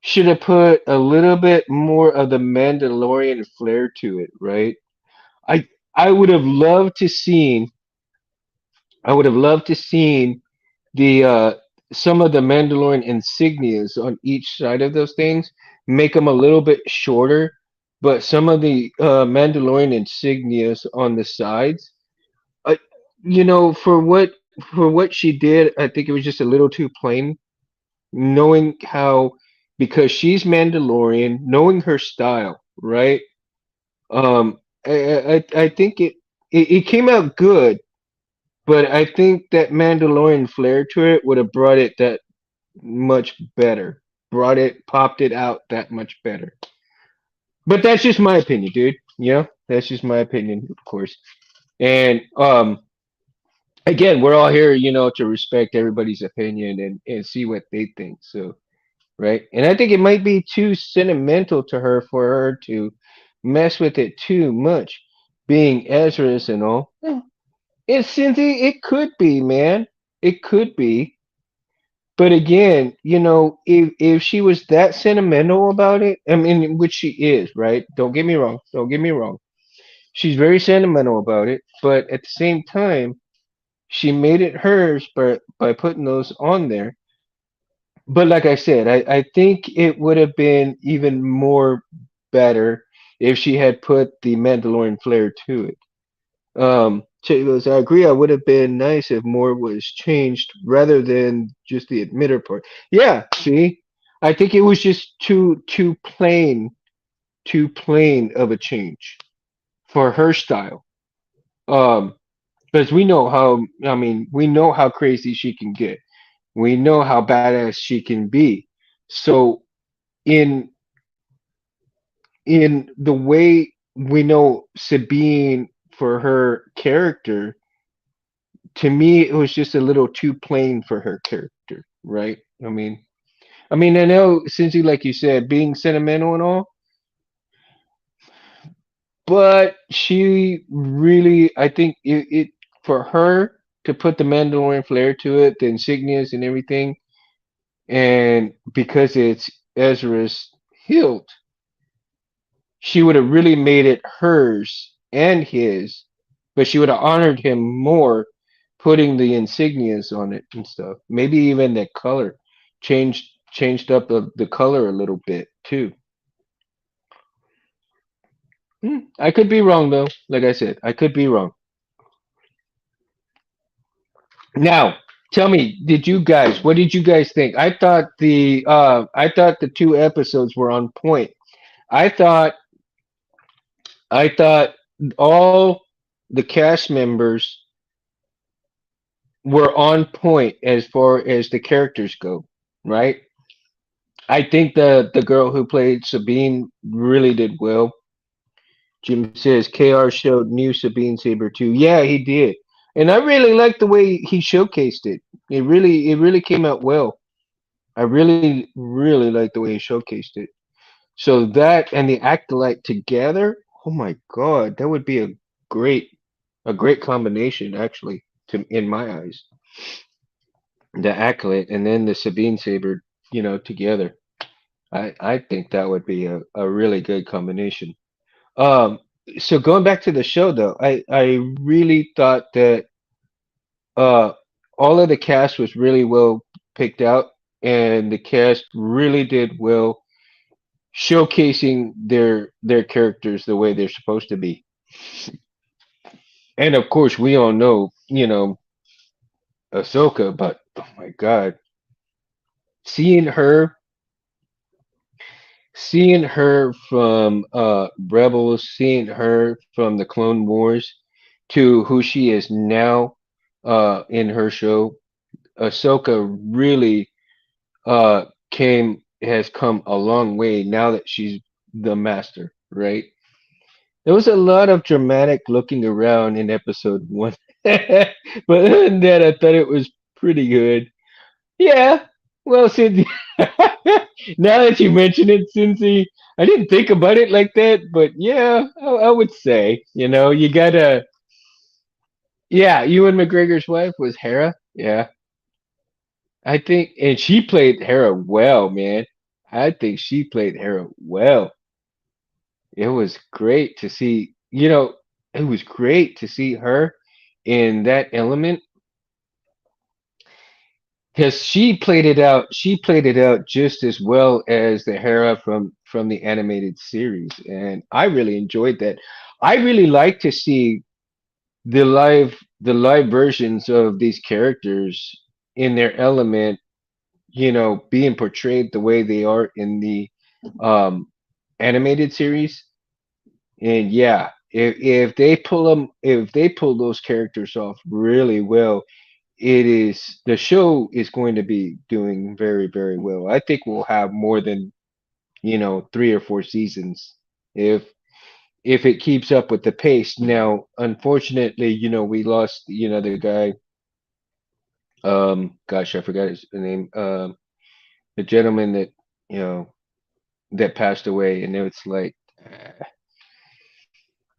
should have put a little bit more of the Mandalorian flair to it, right? I I would have loved to seen I would have loved to seen the some of the Mandalorian insignias on each side of those things, make them a little bit shorter, but some of the Mandalorian insignias on the sides, uh, for what she did, I think it was just a little too plain. Knowing how, because she's Mandalorian, knowing her style, right? I think it came out good, but I think that Mandalorian flair to it would have brought it that much better. Popped it out that much better. But that's just my opinion, dude. That's just my opinion, of course. And again, we're all here, to respect everybody's opinion and see what they think. So, right. And I think it might be too sentimental to her for her to mess with it too much, being Ezra's and all. It's Cynthia, it could be, man. It could be. But again, if she was that sentimental about it, I mean, which she is, right? Don't get me wrong. Don't get me wrong. She's very sentimental about it, but at the same time, she made it hers by putting those on there. But like I said, I think it would have been even more better if she had put the Mandalorian flair to it. She goes, I agree. I would have been nice if more was changed rather than just the admitter part. Yeah, see, I think it was just too plain of a change for her style. Um, because we know how, I mean, we know how crazy she can get. We know how badass she can be. So in in the way we know Sabine for her character, to me it was just a little too plain for her character, right? I mean, I know Cincy, like you said, being sentimental and all, but she really, I think it for her to put the Mandalorian flair to it, the insignias and everything, and because it's Ezra's hilt, she would have really made it hers and his, but she would have honored him more putting the insignias on it and stuff. Maybe even the color changed up the color a little bit too. I could be wrong though. Like I said, I could be wrong. Now, tell me, what did you guys think? I thought the two episodes were on point. I thought I thought all the cast members were on point as far as the characters go, right? I think the girl who played Sabine really did well. Jim says KR showed new Sabine Saber too. Yeah, he did. And I really liked the way he showcased it. It really came out well. I really liked the way he showcased it. So that and the Acolyte together, oh my god, that would be great a great combination actually to in my eyes. The Acolyte and then the Sabine Saber, together. I think that would be a really good combination. Um, so going back to the show though, I really thought that uh all of the cast was really well picked out, and the cast really did well showcasing their characters the way they're supposed to be. And of course, we all know, Ahsoka, but oh my God, seeing her, seeing her from Rebels, seeing her from the Clone Wars to who she is now in her show, Ahsoka really has come a long way now that she's the master, right? There was a lot of dramatic looking around in episode one, but other than that, I thought it was pretty good. Yeah, well, since now that you mention it, Cincy, I didn't think about it like that, but yeah, I would say, you gotta, yeah, Ewan McGregor's wife was Hera. Yeah, I think, and she played Hera well, man. I think she played Hera well. It was great to see, it was great to see her in that element because she played it out just as well as the Hera from the animated series, and I really enjoyed that. I really like to see the live versions of these characters in their element, being portrayed the way they are in the um animated series. And yeah, if they pull those characters off really well, the show is going to be doing very, very well. I think we'll have more than, 3 or 4 seasons if it keeps up with the pace. Now, unfortunately, we lost, the guy, gosh, I forgot his name. The gentleman that, you know, that passed away, and it's like,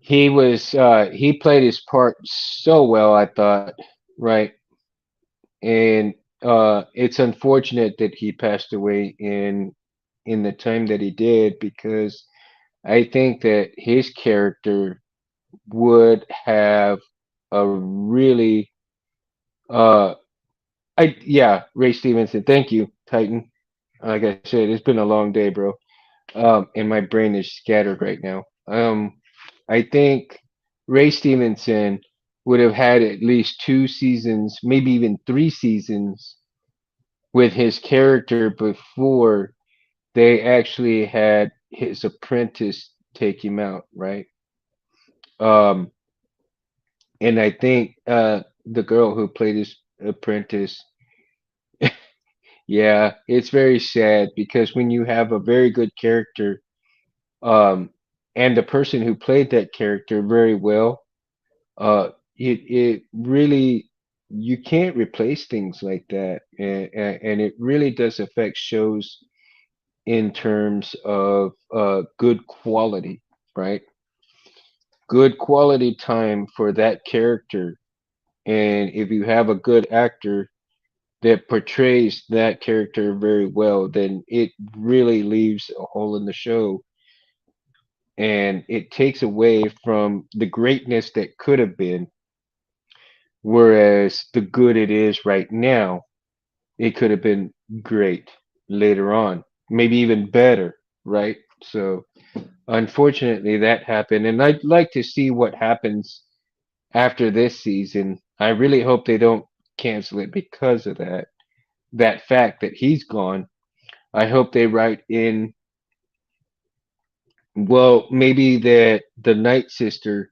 he played his part so well, I thought, right? And it's unfortunate that he passed away in the time that he did because I think that his character would have a really uh yeah, Ray Stevenson. Thank you, Titan. Like I said, it's been a long day, bro. And my brain is scattered right now. I think Ray Stevenson would have had at least 2 seasons, maybe even 3 seasons with his character before they actually had his apprentice take him out, right? Um, and I think the girl who played his apprentice, yeah, it's very sad because when you have a very good character, um, and the person who played that character very well, it really you can't replace things like that, and it really does affect shows in terms of good quality, right? Good quality time for that character. And if you have a good actor that portrays that character very well, then it really leaves a hole in the show and it takes away from the greatness that could have been. Whereas the good it is right now, it could have been great later on, maybe even better, right? So unfortunately, that happened, and I'd like to see what happens after this season. I really hope they don't cancel it because of that fact that he's gone. I hope they write in, well, maybe that the Night Sister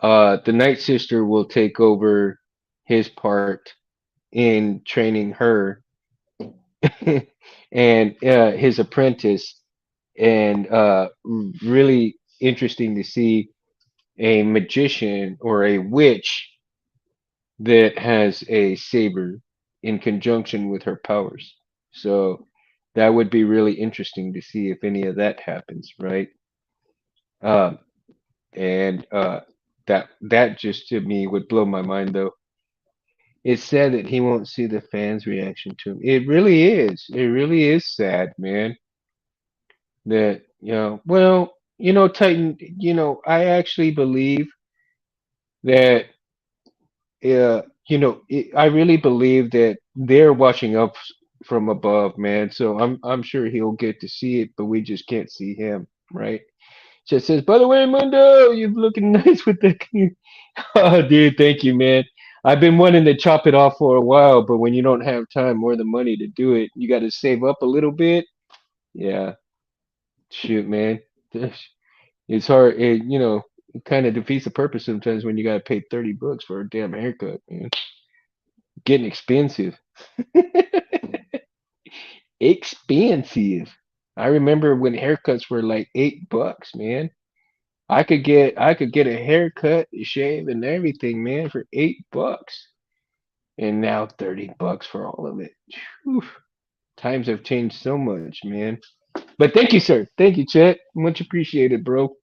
will take over his part in training her and his apprentice, and really interesting to see a magician or a witch that has a saber in conjunction with her powers. So that would be really interesting to see if any of that happens, right? Um, and that just to me would blow my mind, though. It's sad that he won't see the fans' reaction to him. It really is. It really is sad, man. That well, Titan. I actually believe that I really believe that they're watching up from above, man. So I'm sure he'll get to see it, but we just can't see him, right? Just says, by the way, Mundo, you're looking nice with the. Oh, dude, thank you, man. I've been wanting to chop it off for a while, but when you don't have time or the money to do it, you got to save up a little bit. Yeah, shoot, man. It's hard. It kind of defeats the purpose sometimes when you got to pay $30 for a damn haircut, man. Getting expensive. Expensive. I remember when haircuts were like $8, man. I could get a haircut, a shave, and everything, man, for $8, and now $30 for all of it. Whew. Times have changed so much, man. But thank you, sir. Thank you, Chet. Much appreciated, bro.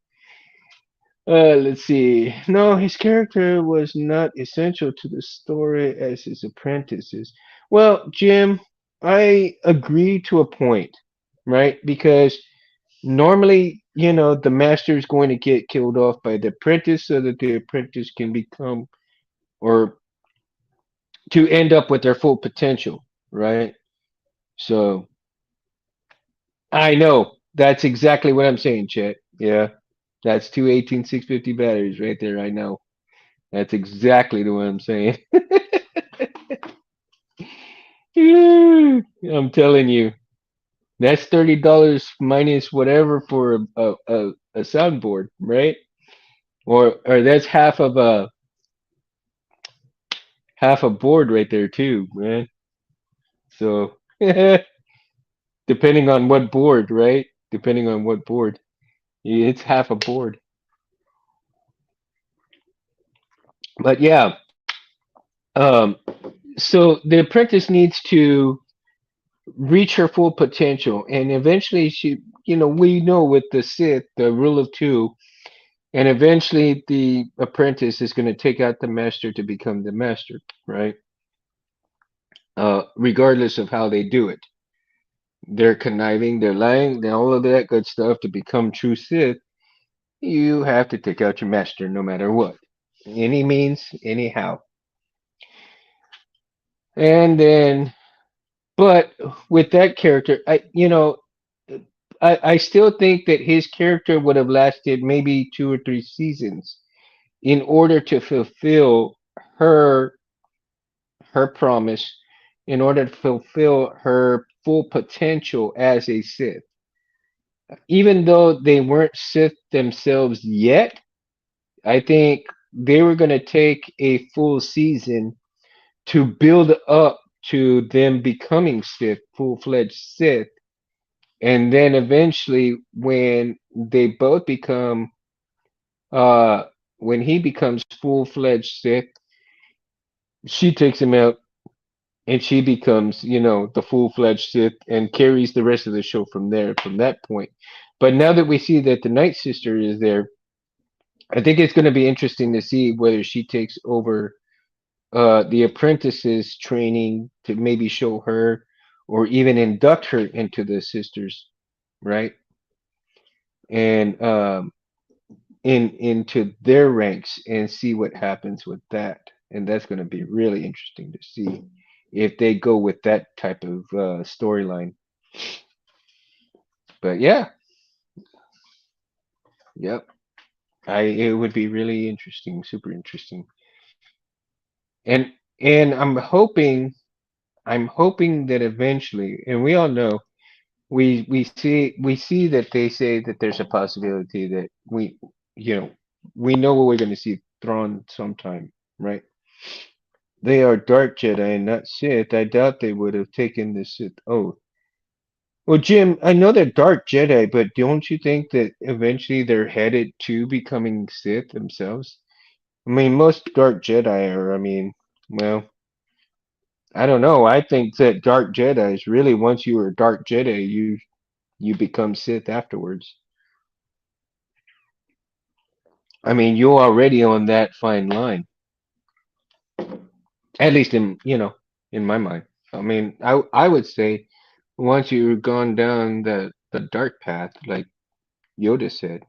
Let's see. No, his character was not essential to the story as his apprentices. Well, Jim, I agree to a point, right? Because normally, the master is going to get killed off by the apprentice so that the apprentice can become or to end up with their full potential, right? So I know that's exactly what I'm saying, Chet. Yeah, that's two 18650 batteries right there. I know. That's exactly the what I'm saying. I'm telling you, that's $30 minus whatever for a soundboard, right? Or that's half a board right there too, man. So depending on what board, right? Depending on what board, it's half a board. But yeah, um, so the apprentice needs to reach her full potential, and eventually we know with the Sith, the rule of two, And eventually the apprentice is going to take out the master to become the master, right? Regardless of how they do it. They're conniving, they're lying, and all of that good stuff to become true Sith. You have to take out your master no matter what. Any means, anyhow. And then, but with that character, I still think that his character would have lasted maybe 2 or 3 seasons in order to fulfill her her promise, in order to fulfill her full potential as a Sith. Even though they weren't Sith themselves yet, I think they were going to take a full season to build up to them becoming Sith, full-fledged Sith, and then eventually when they both become uh when he becomes full-fledged Sith, she takes him out and she becomes, the full-fledged Sith and carries the rest of the show from there, from that point. But now that we see that the Night Sister is there, I think it's going to be interesting to see whether she takes over the apprentice's training to maybe show her or even induct her into the sisters, right? And into their ranks and see what happens with that. And that's going to be really interesting to see if they go with that type of storyline. But yeah, yep. It would be really interesting, super interesting. And I'm hoping that eventually, and we all know, we see that they say that there's a possibility that you know we know we're going to see Thrawn sometime, right? They are dark Jedi and not Sith. I doubt they would have taken the Sith oath. Well, Jim, I know they're dark Jedi, but don't you think that eventually they're headed to becoming Sith themselves? I mean, most dark Jedi are. I mean, well, I don't know. I think that dark Jedi is really, once you are a dark Jedi, you become Sith afterwards. I mean, you're already on that fine line, at least in my mind. I mean, I would say once you've gone down the dark path, like Yoda said,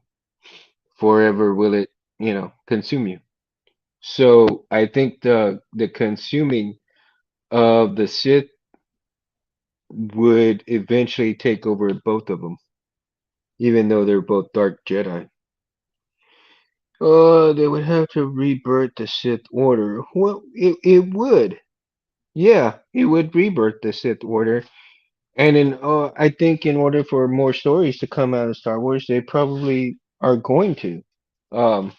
forever will it, consume you. So I think the consuming of the Sith would eventually take over both of them, even though they're both dark Jedi. They would have to rebirth the Sith Order. Well, it would. Yeah, it would rebirth the Sith Order. And I think in order for more stories to come out of Star Wars, they probably are going to. Um,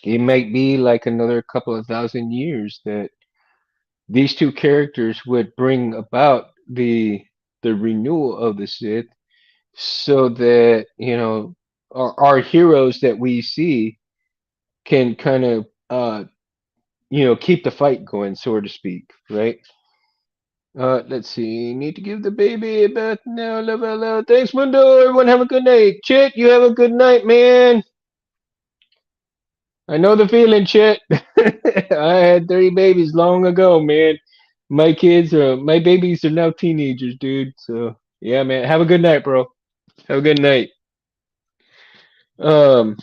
it might be like another couple of thousand years that these two characters would bring about the renewal of the Sith, so that our heroes that we see can kind of keep the fight going, so to speak, right? Let's see. Need to give the baby a bath now. Love out loud. Thanks, Mundo. Everyone have a good night. Chit, you have a good night, man. I know the feeling, Chit. I had 30 babies long ago, man. My babies are now teenagers, dude. So yeah, man. Have a good night, bro. Have a good night. Um,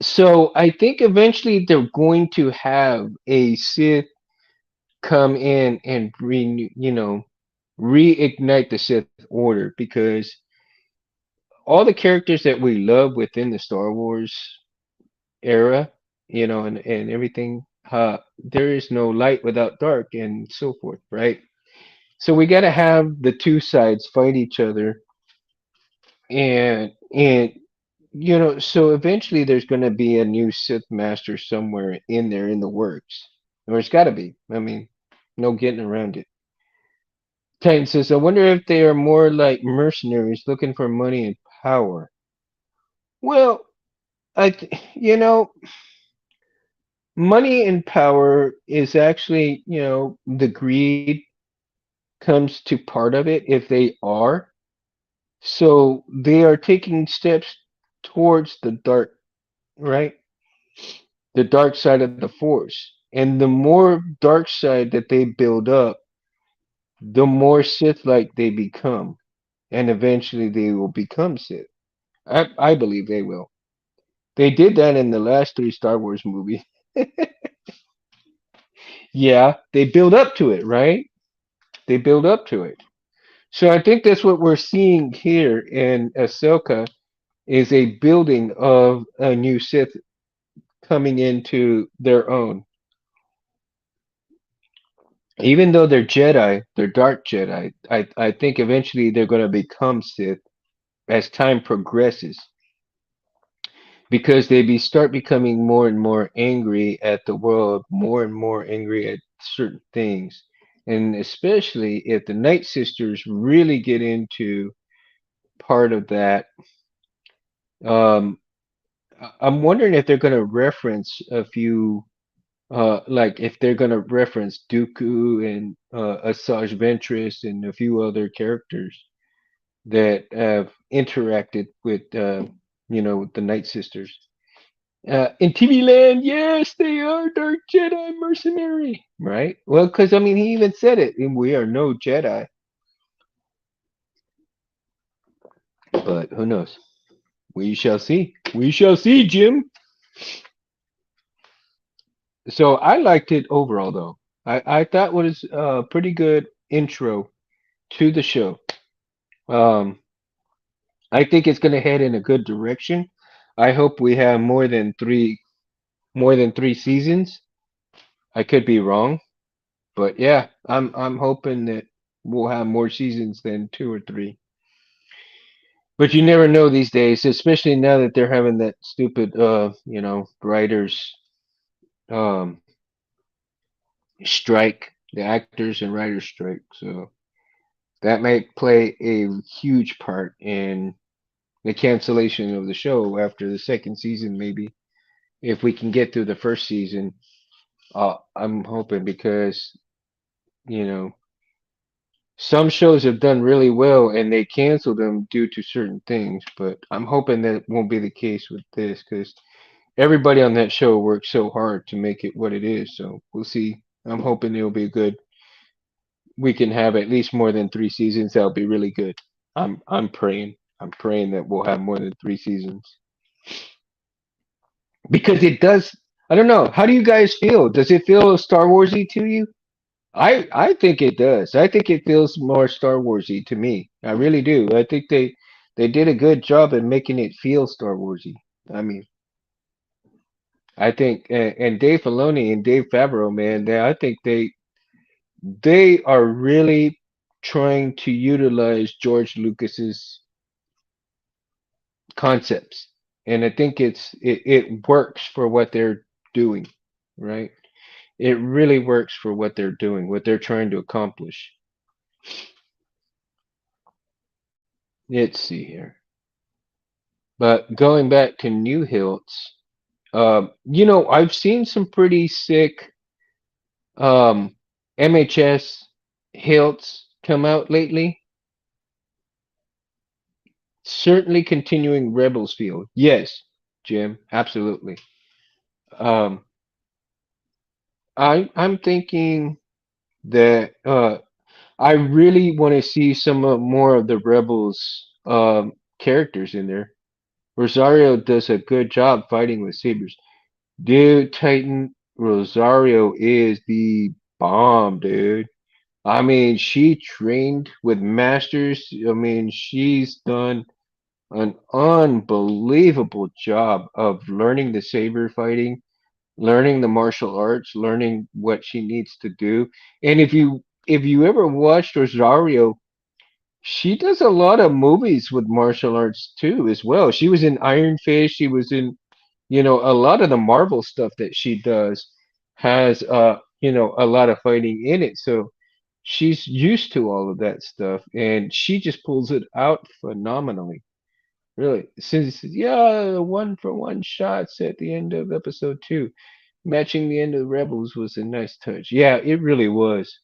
so I think eventually they're going to have a Sith come in and reignite the Sith Order, because all the characters that we love within the Star Wars era, and everything, there is no light without dark and so forth, right? So we got to have the two sides fight each other, and so eventually there's going to be a new Sith master somewhere in there in the works, or it's got to be. I mean, no getting around it. Titan says, I wonder if they are more like mercenaries looking for money and power. Well, money and power is actually, the greed comes to part of it if they are. So they are taking steps. towards the dark, right? The dark side of the force. And the more dark side that they build up, the more Sith like they become. And eventually they will become Sith. I believe they will. They did that in the last three Star Wars movies. Yeah, they build up to it, right? They build up to it. So I think that's what we're seeing here in Ahsoka is a building of a new Sith coming into their own. Even though they're Jedi, they're dark Jedi, I think eventually they're going to become Sith as time progresses because start becoming more and more angry at the world, more and more angry at certain things. And especially if the Night Sisters really get into part of that, um, I'm wondering if they're going to reference a few, like if they're going to reference Dooku and Asajj Ventress and a few other characters that have interacted with, the Night Sisters. In TV land, yes, they are Dark Jedi mercenary, right? Well, because I mean, he even said it. We are no Jedi, but who knows? We shall see. We shall see, Jim. So I liked it overall, though. I thought it was a pretty good intro to the show. Um, I think it's going to head in a good direction. I hope we have more than three seasons. I could be wrong, but yeah, I'm hoping that we'll have more seasons than two or three. But you never know these days, especially now that they're having that stupid, writers um strike, the actors and writers strike. So that might play a huge part in the cancellation of the show after the second season, maybe. If we can get through the first season, I'm hoping because, you know, some shows have done really well and they canceled them due to certain things, but I'm hoping that won't be the case with this because everybody on that show worked so hard to make it what it is. So we'll see. I'm hoping it'll be good. We can have at least more than three seasons. That'll be really good. I'm praying. I'm praying that we'll have more than three seasons because it does. I don't know. How do you guys feel? Does it feel Star Warsy to you? I think it does. I think it feels more Star Warsy to me. I really do. I think they did a good job in making it feel Star Warsy. I mean, I think and Dave Filoni and Dave Favreau, man, I think they are really trying to utilize George Lucas's concepts, and I think it works for what they're doing, right? It really works for what they're doing, what they're trying to accomplish. Let's see here. But going back to New Hilts, I've seen some pretty sick MHS Hilts come out lately. Certainly continuing Rebels feel. Yes, Jim, absolutely. Um, I'm thinking that I really want to see some more of the Rebels characters in there. Rosario does a good job fighting with sabers. Dude, Titan Rosario is the bomb, dude. I mean, she trained with masters. I mean, she's done an unbelievable job of learning the saber fighting, learning the martial arts, learning what she needs to do. And if you ever watched Rosario, she does a lot of movies with martial arts too as well. She was in Iron Fist, she was in, a lot of the Marvel stuff that she does has a lot of fighting in it. So she's used to all of that stuff and she just pulls it out phenomenally. Really, since yeah, one for one shots at the end of episode two, matching the end of Rebels was a nice touch. Yeah, it really was.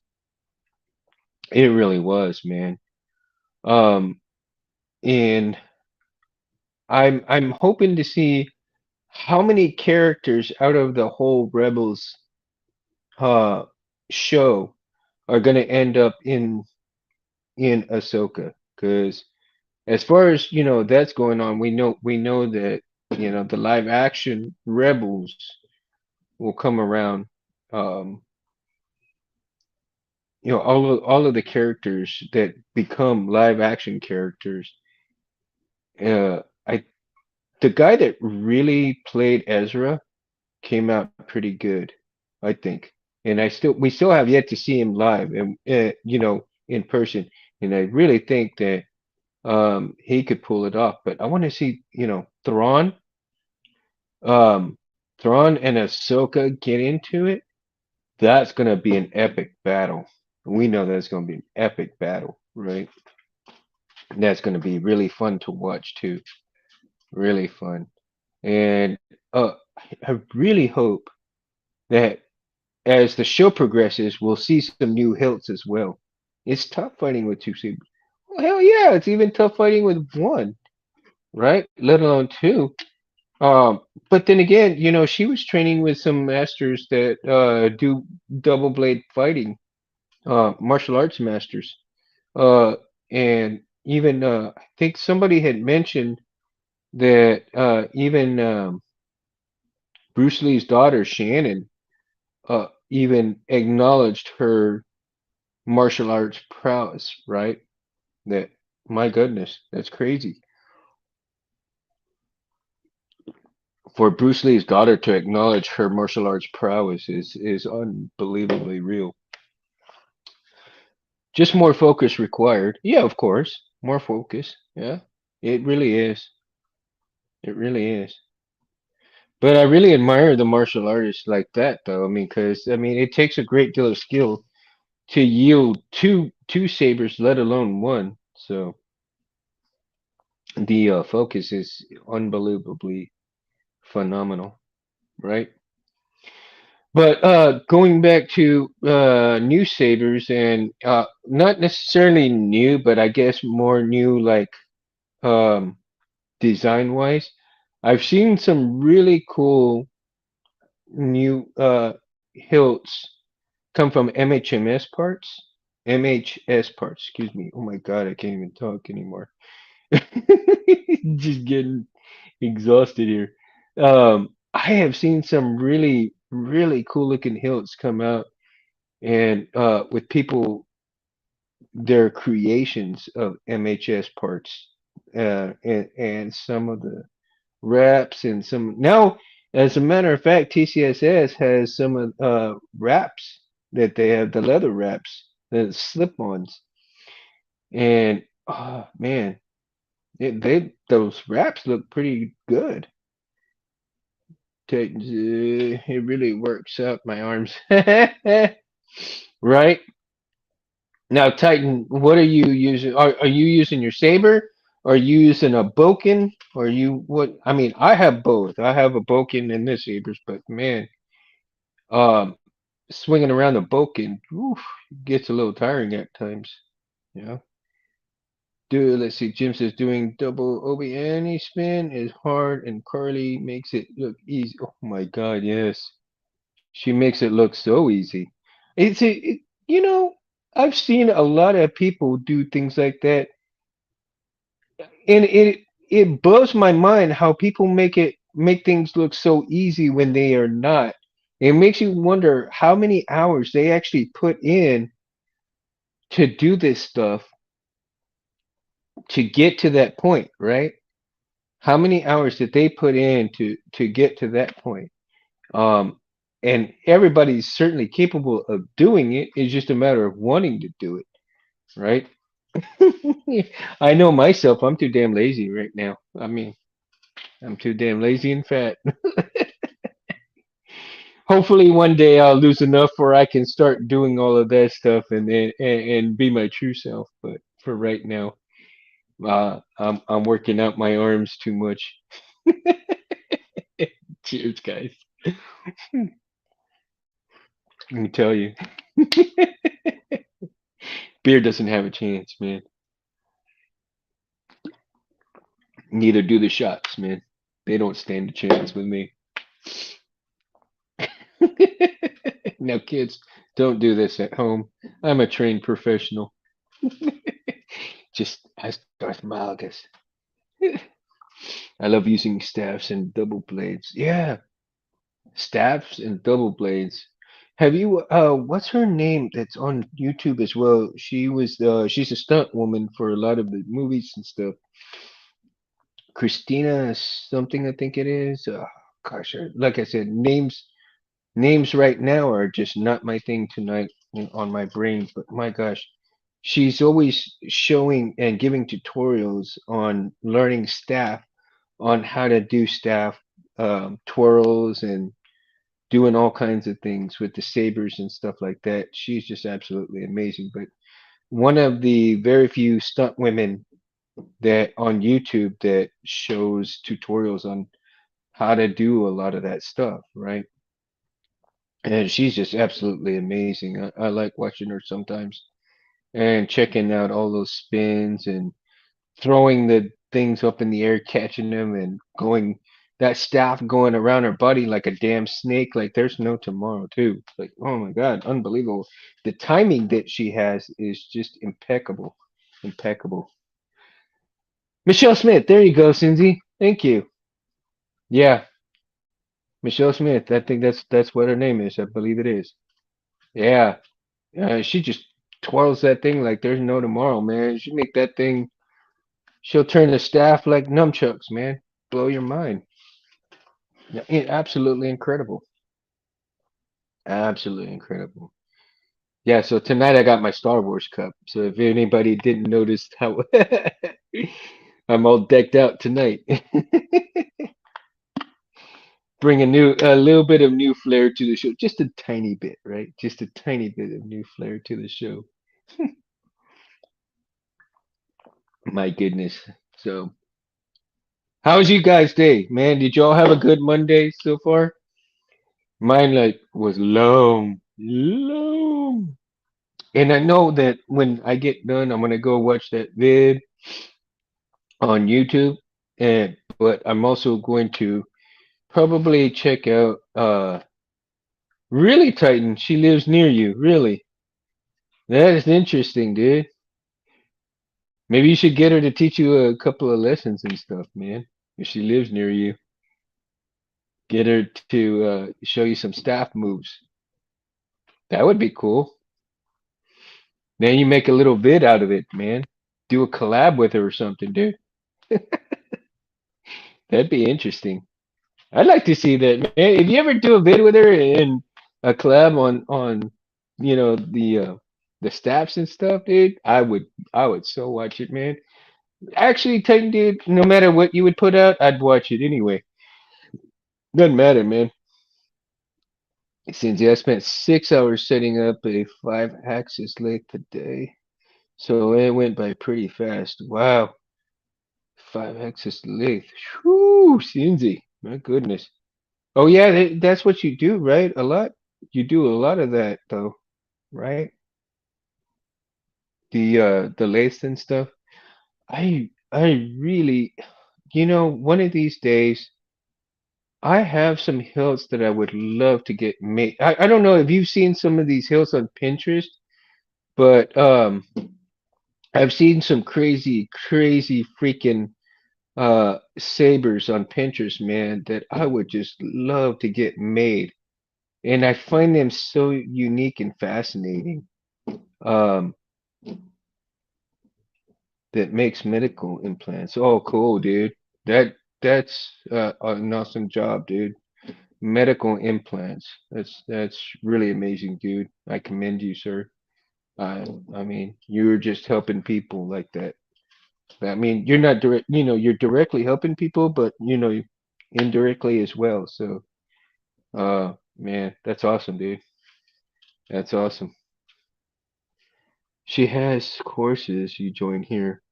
It really was, man. Um, and I'm hoping to see how many characters out of the whole Rebels uh show are going to end up in Ahsoka. Because as far as that's going on, we know that the live action Rebels will come around. Um, all of the characters that become live action characters. I The guy that really played Ezra came out pretty good, I think. And we still have yet to see him live and in person. And I really think that he could pull it off. But I want to see um, Thrawn and Ahsoka get into it. That's gonna be an epic battle. We know that's gonna be an epic battle, right? And that's gonna be really fun to watch too. Really fun. And I really hope that as the show progresses, we'll see some new hilts as well. It's tough fighting with two sabers. Well, hell yeah, it's even tough fighting with one, right? Let alone two. But then again, she was training with some masters that do double blade fighting, martial arts masters. Uh, and even I think somebody had mentioned that even Bruce Lee's daughter Shannon even acknowledged her martial arts prowess, right? That my goodness, that's crazy for Bruce Lee's daughter to acknowledge her martial arts prowess is unbelievably real. Just more focus required. Yeah, of course, more focus. Yeah, it really is. It really is. But I really admire the martial artists like that, though. I mean, because it takes a great deal of skill to yield two sabers, let alone one. So the focus is unbelievably phenomenal, right? But going back to new sabers and not necessarily new, but I guess more new, like um, design wise, I've seen some really cool new hilts come from MHMS parts. MHS parts, excuse me. Oh my God, I can't even talk anymore. Just getting exhausted here. I have seen some really, really cool looking hilts come out and with people, their creations of MHS parts, and some of the wraps and some now, as a matter of fact, TCSS has some of wraps that they have the leather wraps, the slip-ons, and oh man, they those wraps look pretty good. It really works out my arms, right? Now, Titan, what are you using? Are you using your saber? Are you using a boken? Or you what? I mean, I have both. I have a boken and the sabers, but man, um, swinging around the boken, oof, gets a little tiring at times. Yeah. Let's see. Jim says doing double Obi spin is hard, and Carly makes it look easy. Oh my God, yes. She makes it look so easy. You know, I've seen a lot of people do things like that, and it blows my mind how people make things look so easy when they are not. It makes you wonder how many hours they actually put in to do this stuff to get to that point, right? How many hours did they put in to get to that point? Um, and everybody's certainly capable of doing it. It's just a matter of wanting to do it, right? I know myself. I'm too damn lazy right now. I mean, I'm too damn lazy and fat. Hopefully, one day I'll lose enough where I can start doing all of that stuff and be my true self. But for right now, I'm working out my arms too much. Cheers, guys. Let me tell you, beer doesn't have a chance, man. Neither do the shots, man. They don't stand a chance with me. Now, kids, don't do this at home. I'm a trained professional. Just as Darth Malgus. I love using staffs and double blades. Yeah, staffs and double blades. Have you what's her name that's on YouTube as well? She's a stunt woman for a lot of the movies and stuff. Christina something I think it is. Gosh, like I said, names right now are just not my thing tonight on my brain, but my gosh, she's always showing and giving tutorials on learning staff on how to do staff twirls and doing all kinds of things with the sabers and stuff like that. She's just absolutely amazing. But one of the very few stunt women that on YouTube that shows tutorials on how to do a lot of that stuff, right? And she's just absolutely amazing. I like watching her sometimes and checking out all those spins and throwing the things up in the air, catching them, and going that staff going around her body like a damn snake. Like there's no tomorrow, too. Like, oh my God, unbelievable. The timing that she has is just impeccable. Impeccable. Michelle Smith, there you go, Cindy. Thank you. Yeah, Michelle Smith. I think that's what her name is. I believe it is. Yeah, she just twirls that thing like there's no tomorrow, man. She make that thing. She'll turn the staff like nunchucks, man. Blow your mind. Yeah, absolutely incredible. Absolutely incredible. Yeah, so tonight I got my Star Wars cup. So if anybody didn't notice how I'm all decked out tonight. Bring a little bit of new flair to the show. Just a tiny bit, right? Just a tiny bit of new flair to the show. My goodness. So, how's you guys' day, man? Did y'all have a good Monday so far? Mine like was long, long. And I know that when I get done, I'm gonna go watch that vid on YouTube. And but I'm also going to probably check out Really Titan. She lives near you. Really, that is interesting, dude. Maybe you should get her to teach you a couple of lessons and stuff, man. If she lives near you, get her to show you some staff moves. That would be cool. Then you make a little vid out of it, man. Do a collab with her or something, dude. That'd be interesting. I'd like to see that, man. If you ever do a vid with her and a collab on the staffs and stuff, dude, I would so watch it, man. Actually, Titan, dude, no matter what you would put out, I'd watch it anyway. Doesn't matter, man. Since I spent 6 hours setting up a 5-axis lathe today, so it went by pretty fast. Wow, 5-axis lathe. Whoo, Cindy, my goodness. Oh yeah, that's what you do, right? A lot. You do a lot of that though, right? The lathe and stuff. I really, one of these days I have some hills that I would love to get made. I don't know if you've seen some of these hills on Pinterest, but I've seen some crazy, crazy freaking sabers on Pinterest, man, that I would just love to get made. And I find them so unique and fascinating. Um, that makes medical implants. Oh, cool, dude. That's an awesome job, dude. Medical implants. That's really amazing, dude. I commend you, sir. I mean, you're just helping people like that. I mean, you're not direct, you're directly helping people, but indirectly as well. So, man, that's awesome, dude. That's awesome. She has courses you join here.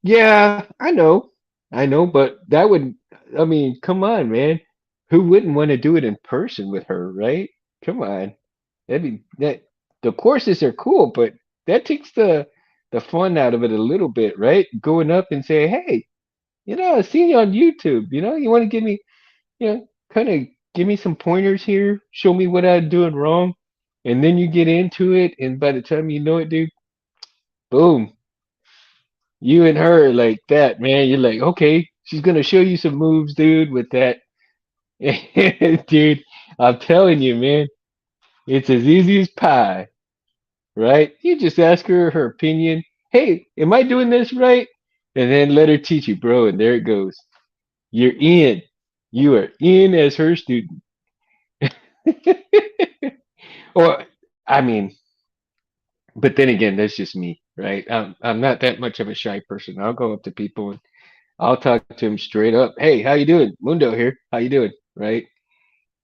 Yeah, I know, but that would, I mean, come on, man. Who wouldn't want to do it in person with her, right? Come on. That the courses are cool, but that takes the fun out of it a little bit, right? Going up and say, "Hey, I've seen you on YouTube. You want to give me, kind of give me some pointers here, show me what I'm doing wrong, and then you get into it, and by the time you know it, dude, boom, you and her like that, man. You're like, okay, she's gonna show you some moves, dude, with that. Dude, I'm telling you, man, it's as easy as pie, right? You just ask her her opinion. Hey, am I doing this right? And then let her teach you, bro. And there it goes. You're in. You are in as her student. Or, I mean, but then again, that's just me, right? I'm not that much of a shy person. I'll go up to people and I'll talk to them straight up. Hey, how you doing? Mundo here. How you doing? Right?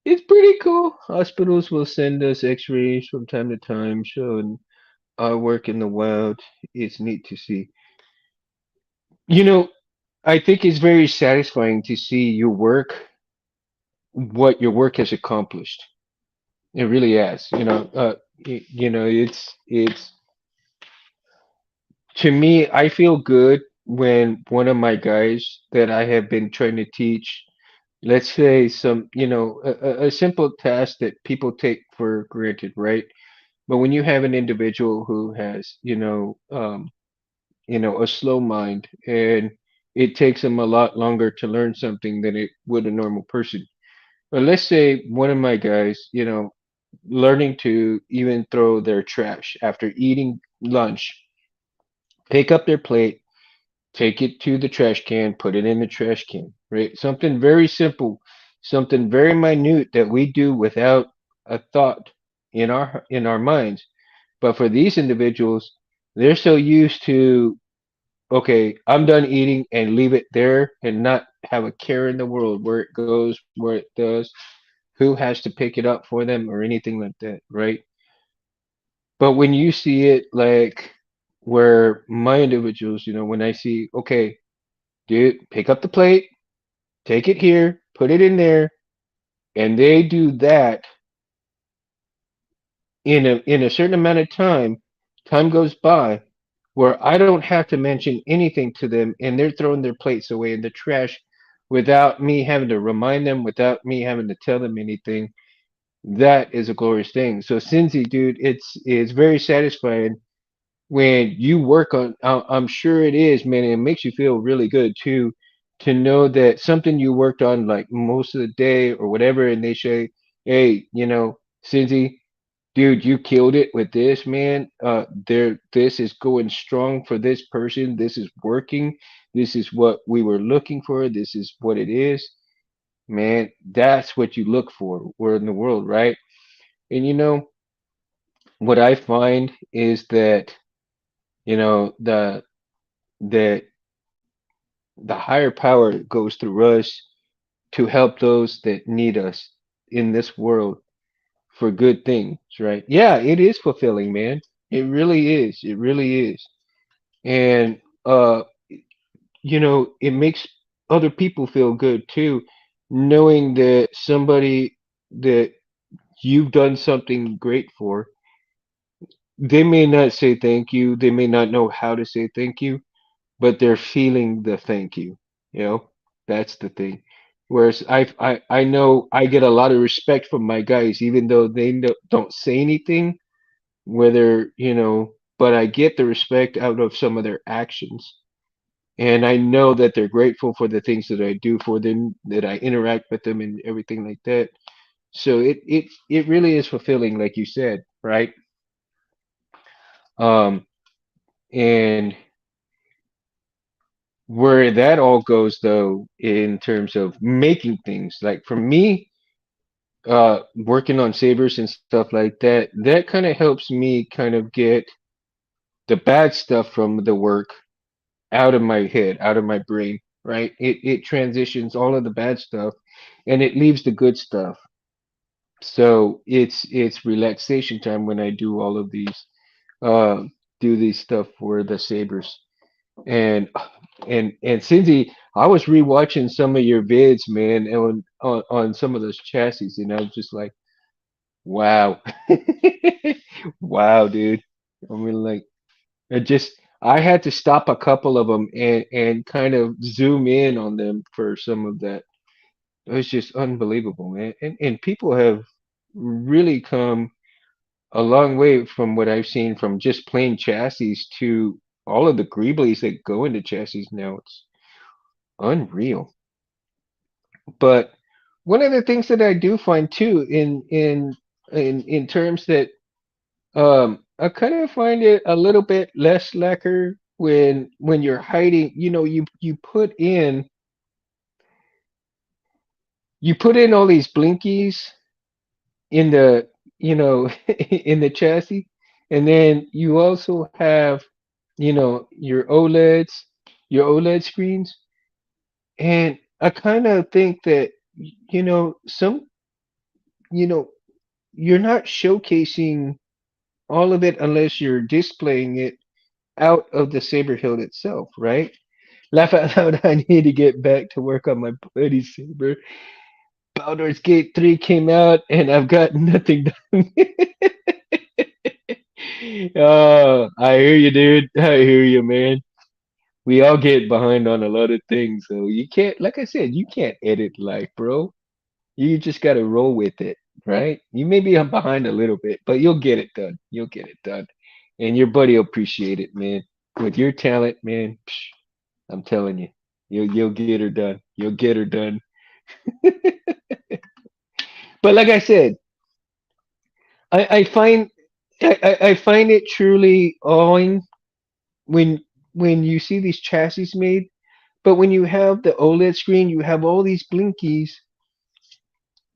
It's pretty cool. Hospitals will send us X-rays from time to time showing our work in the wild. It's neat to see. You know, I think it's very satisfying to see what your work has accomplished. It really has. It's to me. I feel good when one of my guys that I have been trying to teach, let's say some, a simple task that people take for granted, right? But when you have an individual who has, a slow mind, and it takes them a lot longer to learn something than it would a normal person. But let's say one of my guys, learning to even throw their trash after eating lunch, pick up their plate, take it to the trash can, put it in the trash can, right? Something very simple, something very minute that we do without a thought in our minds. But for these individuals, they're so used to, okay, I'm done eating and leave it there and not have a care in the world where it goes, where it does, who has to pick it up for them or anything like that, right? But when you see it like where my individuals, when I see, okay, dude, pick up the plate, take it here, put it in there, and they do that in a certain amount of time, time goes by where I don't have to mention anything to them and they're throwing their plates away in the trash without me having to remind them, without me having to tell them anything. That is a glorious thing. So Cincy, dude, it's very satisfying when you work on. I'm sure it is, man. It makes you feel really good too, to know that something you worked on like most of the day or whatever, and they say, "Hey, Cincy, dude, you killed it with this, man. This is going strong for this person. This is working. This is what we were looking for. This is what it is, man. That's what you look for. We're in the world, right? And what I find is that the that the higher power goes through us to help those that need us in this world for good things, right? Yeah, it is fulfilling, man. It really is. It really is. And it makes other people feel good too, knowing that somebody that you've done something great for, they may not say thank you, they may not know how to say thank you, but they're feeling the thank you. You know, that's the thing. Whereas I know I get a lot of respect from my guys, even though they don't say anything, whether, but I get the respect out of some of their actions. And I know that they're grateful for the things that I do for them, that I interact with them and everything like that. So it really is fulfilling, like you said, right? Um, and where that all goes though, in terms of making things, like for me, working on sabers and stuff like that, that kind of helps me kind of get the bad stuff from the work out of my head, out of my brain, right? It transitions all of the bad stuff and it leaves the good stuff. So it's relaxation time when I do all of these, uh do these stuff for the sabers. And and Cindy, I was rewatching some of your vids, man, on some of those chassis, and I was just like, wow. Wow, dude. I mean, like, I just I had to stop a couple of them and kind of zoom in on them for some of that. It was just unbelievable, man. And people have really come a long way from what I've seen from just plain chassis to all of the greeblies that go into chassis now. It's unreal. But one of the things that I do find too in terms that I kind of find it a little bit less lacquer when you're hiding, you put in all these blinkies in the in the chassis, and then you also have your OLED screens, and I kind of think that some you know you're not showcasing all of it unless you're displaying it out of the saber hilt itself, right? Laugh out loud, I need to get back to work on my buddy saber. Baldur's Gate 3 came out and I've got nothing done. I hear you, dude. I hear you, man. We all get behind on a lot of things, so you can't, like I said, you can't edit life, bro. You just got to roll with it, right? You may be behind a little bit, but you'll get it done. You'll get it done. And your buddy will appreciate it, man. With your talent, man, I'm telling you, you'll get her done. You'll get her done. But like I said, I find I find it truly awing when when you see these chassis made. But when you have the OLED screen, you have all these blinkies,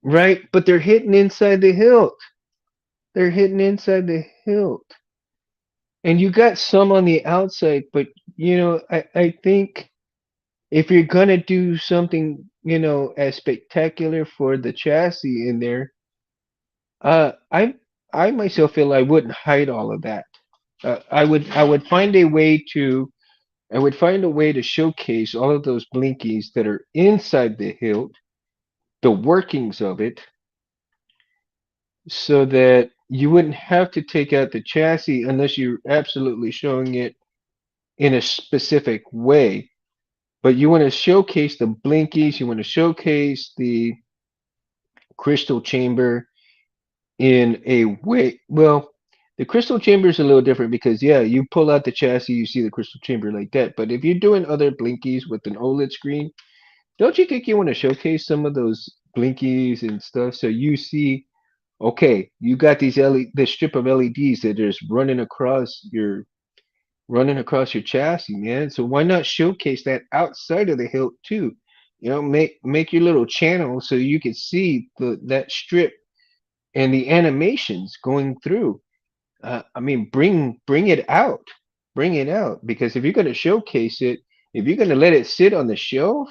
right? But they're hidden inside the hilt. They're hidden inside the hilt. And you got some on the outside, but I think if you're gonna do something, as spectacular for the chassis in there, uh, I I myself feel I wouldn't hide all of that. I would find a way to I would find a way to showcase all of those blinkies that are inside the hilt, the workings of it, so that you wouldn't have to take out the chassis unless you're absolutely showing it in a specific way. But you want to showcase the blinkies, you want to showcase the crystal chamber in a way. Well, the crystal chamber is a little different because, yeah, you pull out the chassis, you see the crystal chamber like that. But if you're doing other blinkies with an OLED screen, don't you think you want to showcase some of those blinkies and stuff so you see, okay, you got this strip of LEDs that is running across your chassis, man. So why not showcase that outside of the hilt too? Make your little channel so you can see that strip and the animations going through. I mean, bring it out, bring it out. Because if you're going to showcase it, if you're going to let it sit on the shelf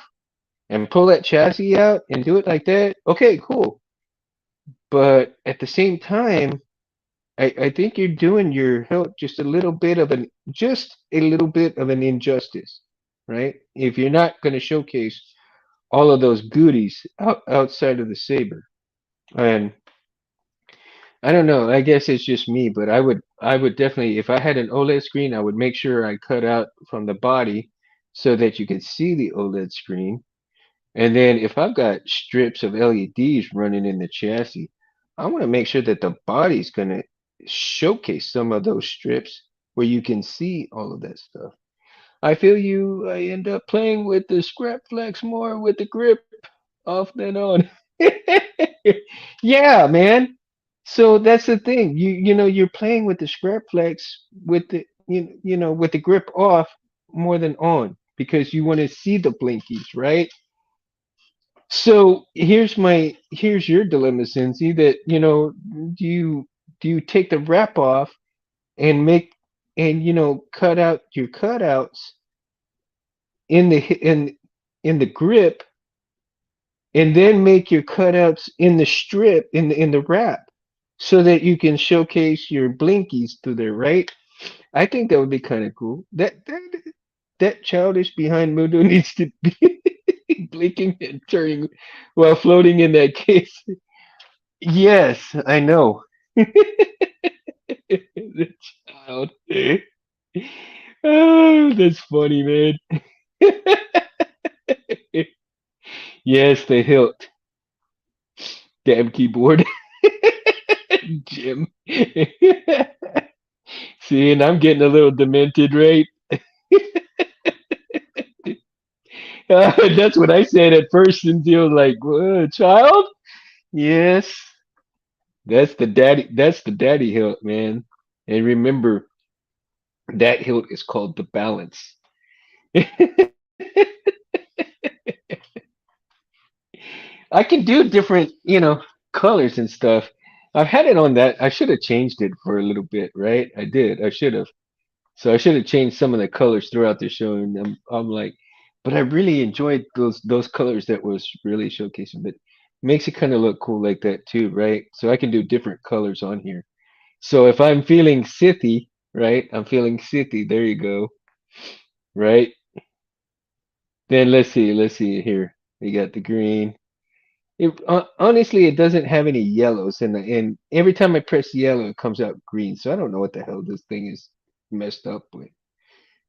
and pull that chassis out and do it like that, okay, cool. But at the same time, I think you're doing your health just a little bit of an injustice, right? If you're not going to showcase all of those goodies outside of the saber, and I don't know, I guess it's just me, but I would definitely, if I had an OLED screen, I would make sure I cut out from the body so that you could see the OLED screen. And then if I've got strips of LEDs running in the chassis, I want to make sure that the body's going to showcase some of those strips where you can see all of that stuff. I end up playing with the scrap flex more with the grip off than on. Yeah, man. So that's the thing. You're playing with the scrap flex with with the grip off more than on because you want to see the blinkies, right? So here's your dilemma, Cincy, that do you take the wrap off and cut out your cutouts in the in the grip and then make your cutouts in the strip in the wrap so that you can showcase your blinkies through there, right? I think that would be kind of cool. That childish behind Mundo needs to be blinking and turning while floating in that case. Yes, I know. The child. Oh, that's funny, man. Yes, the hilt. Damn keyboard. Jim. See, and I'm getting a little demented, right? That's what I said at first until like, child? Yes. That's the daddy hilt, man. And remember, that hilt is called the balance. I can do different, colors and stuff. I've had it on that. I should have changed it for a little bit, right? I did. I should have. So I should have changed some of the colors throughout the show. And I'm like, but I really enjoyed those colors that was really showcasing. But makes it kind of look cool like that too, right? So I can do different colors on here. So if I'm feeling Sithy, right? I'm feeling Sithy. There you go, right? Then let's see here. We got the green. Honestly, it doesn't have any yellows, and every time I press yellow, it comes out green. So I don't know what the hell this thing is messed up with.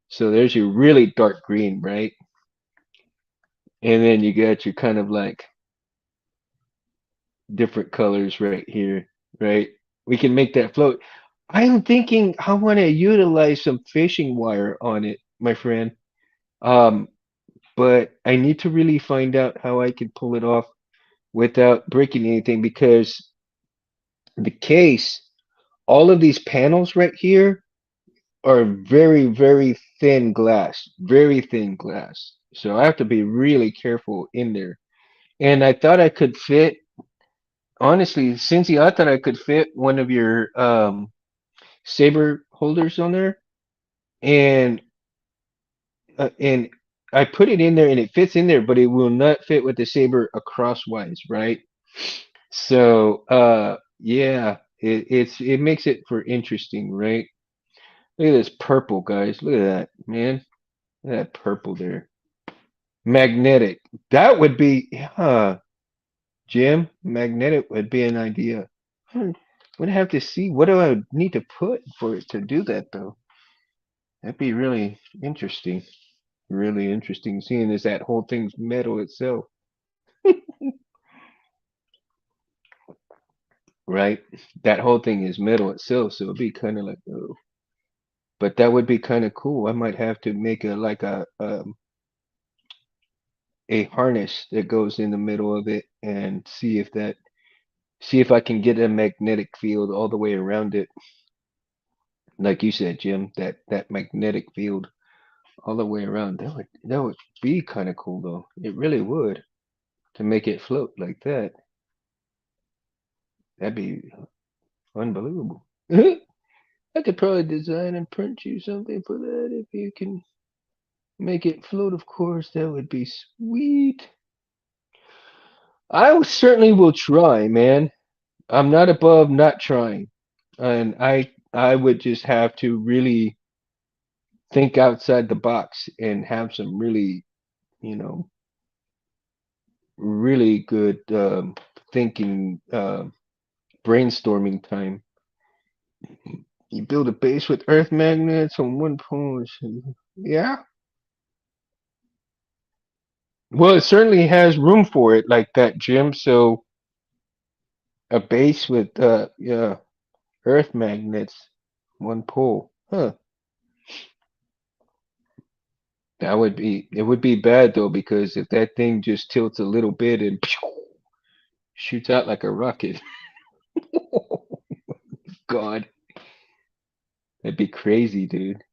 So there's your really dark green, right? And then you got your kind of like different colors right here, right? We can make that float. I'm thinking I want to utilize some fishing wire on it, my friend. Um, but I need to really find out how I can pull it off without breaking anything because the case, all of these panels right here are very, very thin glass, very thin glass. So I have to be really careful in there. And I thought I could fit, honestly, Cincy, I thought I could fit one of your saber holders on there, and and I put it in there and it fits in there, but it will not fit with the saber acrosswise, right? So yeah, it makes it for interesting, right? Look at this purple, guys. Look at that, man. Look at that purple there. Magnetic. That would be, Jim. Magnetic would be an idea. Hmm. Would have to see what do I need to put for it to do that though. That'd be really interesting. Really interesting seeing as that whole thing's metal itself, right? That whole thing is metal itself, so it'd be kind of like, oh, but that would be kind of cool. I might have to make a harness that goes in the middle of it and see if I can get a magnetic field all the way around it. Like you said, Jim, that magnetic field all the way around. That would be kind of cool though. It really would to make it float like that. That'd be unbelievable. I could probably design and print you something for that if you can make it float, of course. That would be sweet. Certainly will try, man. I'm not above not trying. And I would just have to really think outside the box and have some really, you know, really good thinking, brainstorming time. You build a base with earth magnets on one pole. Yeah. Well, it certainly has room for it like that, Jim. So a base with yeah, earth magnets, one pole. Huh. That would be it would be bad though because if that thing just tilts a little bit and shoots out like a rocket. God, that'd be crazy, dude.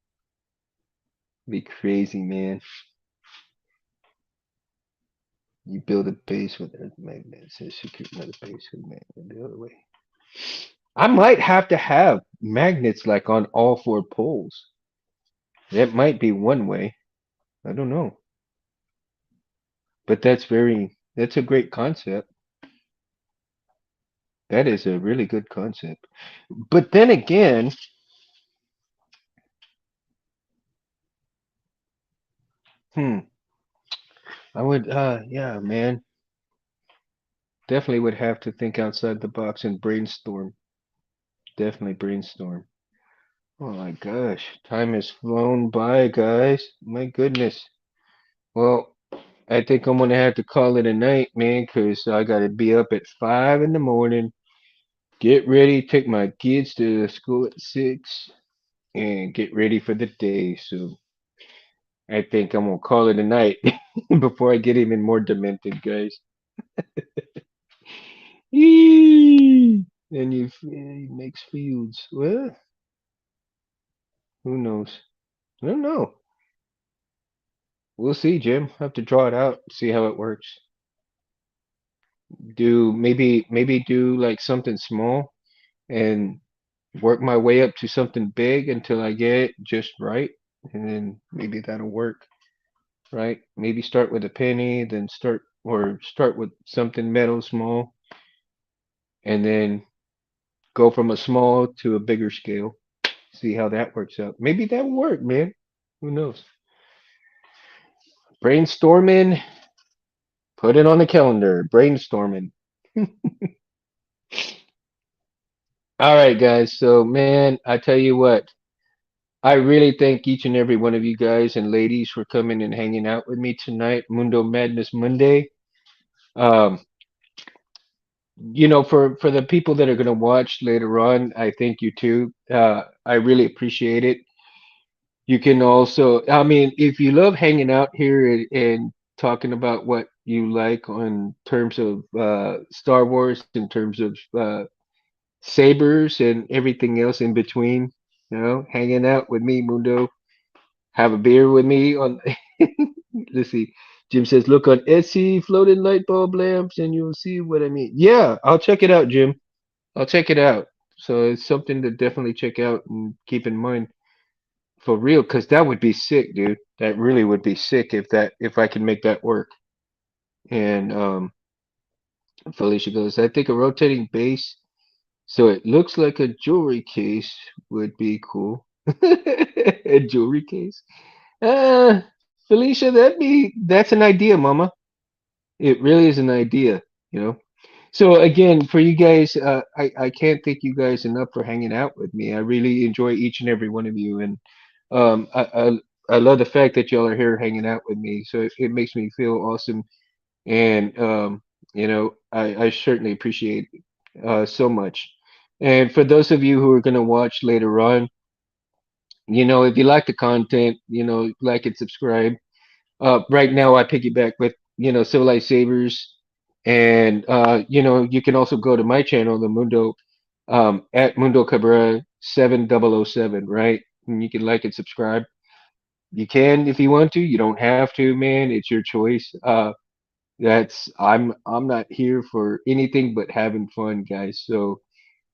Be crazy, man. You build a base with earth magnets and secret another base with magnet the other way. I might have to have magnets like on all four poles. That might be one way. I don't know. But that's a great concept. That is a really good concept. But then again, hmm, I would yeah, man, definitely would have to think outside the box and brainstorm. Definitely brainstorm. Oh my gosh, time has flown by, guys. My goodness. Well, I think I'm gonna have to call it a night, man, 'cause I gotta be up at 5 in the morning, get ready, take my kids to school at 6, and get ready for the day. So I think I'm gonna call it a night before I get even more demented, guys. Yee! And you makes fields. Well, who knows? I don't know. We'll see, Jim. Have to draw it out, see how it works. Do maybe do like something small and work my way up to something big until I get it just right, and then maybe that'll work, right? Maybe start with a penny, then start with something metal small, and then go from a small to a bigger scale. See how that works out. Maybe that will work, man. Who knows? Brainstorming, put it on the calendar. Brainstorming. All right, guys. So, man, I tell you what, I really thank each and every one of you guys and ladies for coming and hanging out with me tonight, Mundo Madness Monday. Um, for the people that are going to watch later on, I thank you too. I really appreciate it. You can also, I mean, if you love hanging out here and talking about what you like on terms of Star Wars, in terms of sabers and everything else in between, hanging out with me, Mundo, have a beer with me on. Let's see. Jim says, look on Etsy, floating light bulb lamps, and you'll see what I mean. Yeah, I'll check it out, Jim. I'll check it out. So it's something to definitely check out and keep in mind for real, because that would be sick, dude. That really would be sick if I can make that work. And Felicia goes, I think a rotating base so it looks like a jewelry case would be cool. A jewelry case? Felicia, that's an idea, Mama. It really is an idea, you know. So again, for you guys, I can't thank you guys enough for hanging out with me. I really enjoy each and every one of you, and um, I, I I love the fact that y'all are here hanging out with me. So it makes me feel awesome, and I certainly appreciate so much. And for those of you who are going to watch later on, if you like the content, like and subscribe. Right now, I piggyback with Civilized Savers, and you can also go to my channel, the Mundo, at Mundo Cabrera 7007, right? And you can like and subscribe. You can if you want to. You don't have to, man. It's your choice. I'm not here for anything but having fun, guys. So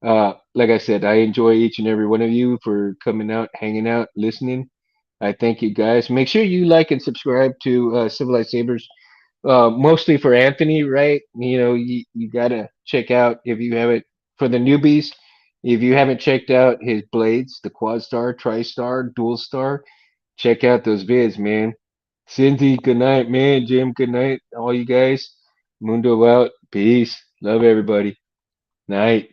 like I said, I enjoy each and every one of you for coming out, hanging out, listening. I thank you guys. Make sure you like and subscribe to Civilized Sabers, mostly for Anthony, right? You gotta check out if you haven't for the newbies. If you haven't checked out his blades, the Quad Star, Tri-Star, Dual Star, check out those vids, man. Cindy, good night, man. Jim, good night. All you guys. Mundo out. Peace. Love everybody. Night.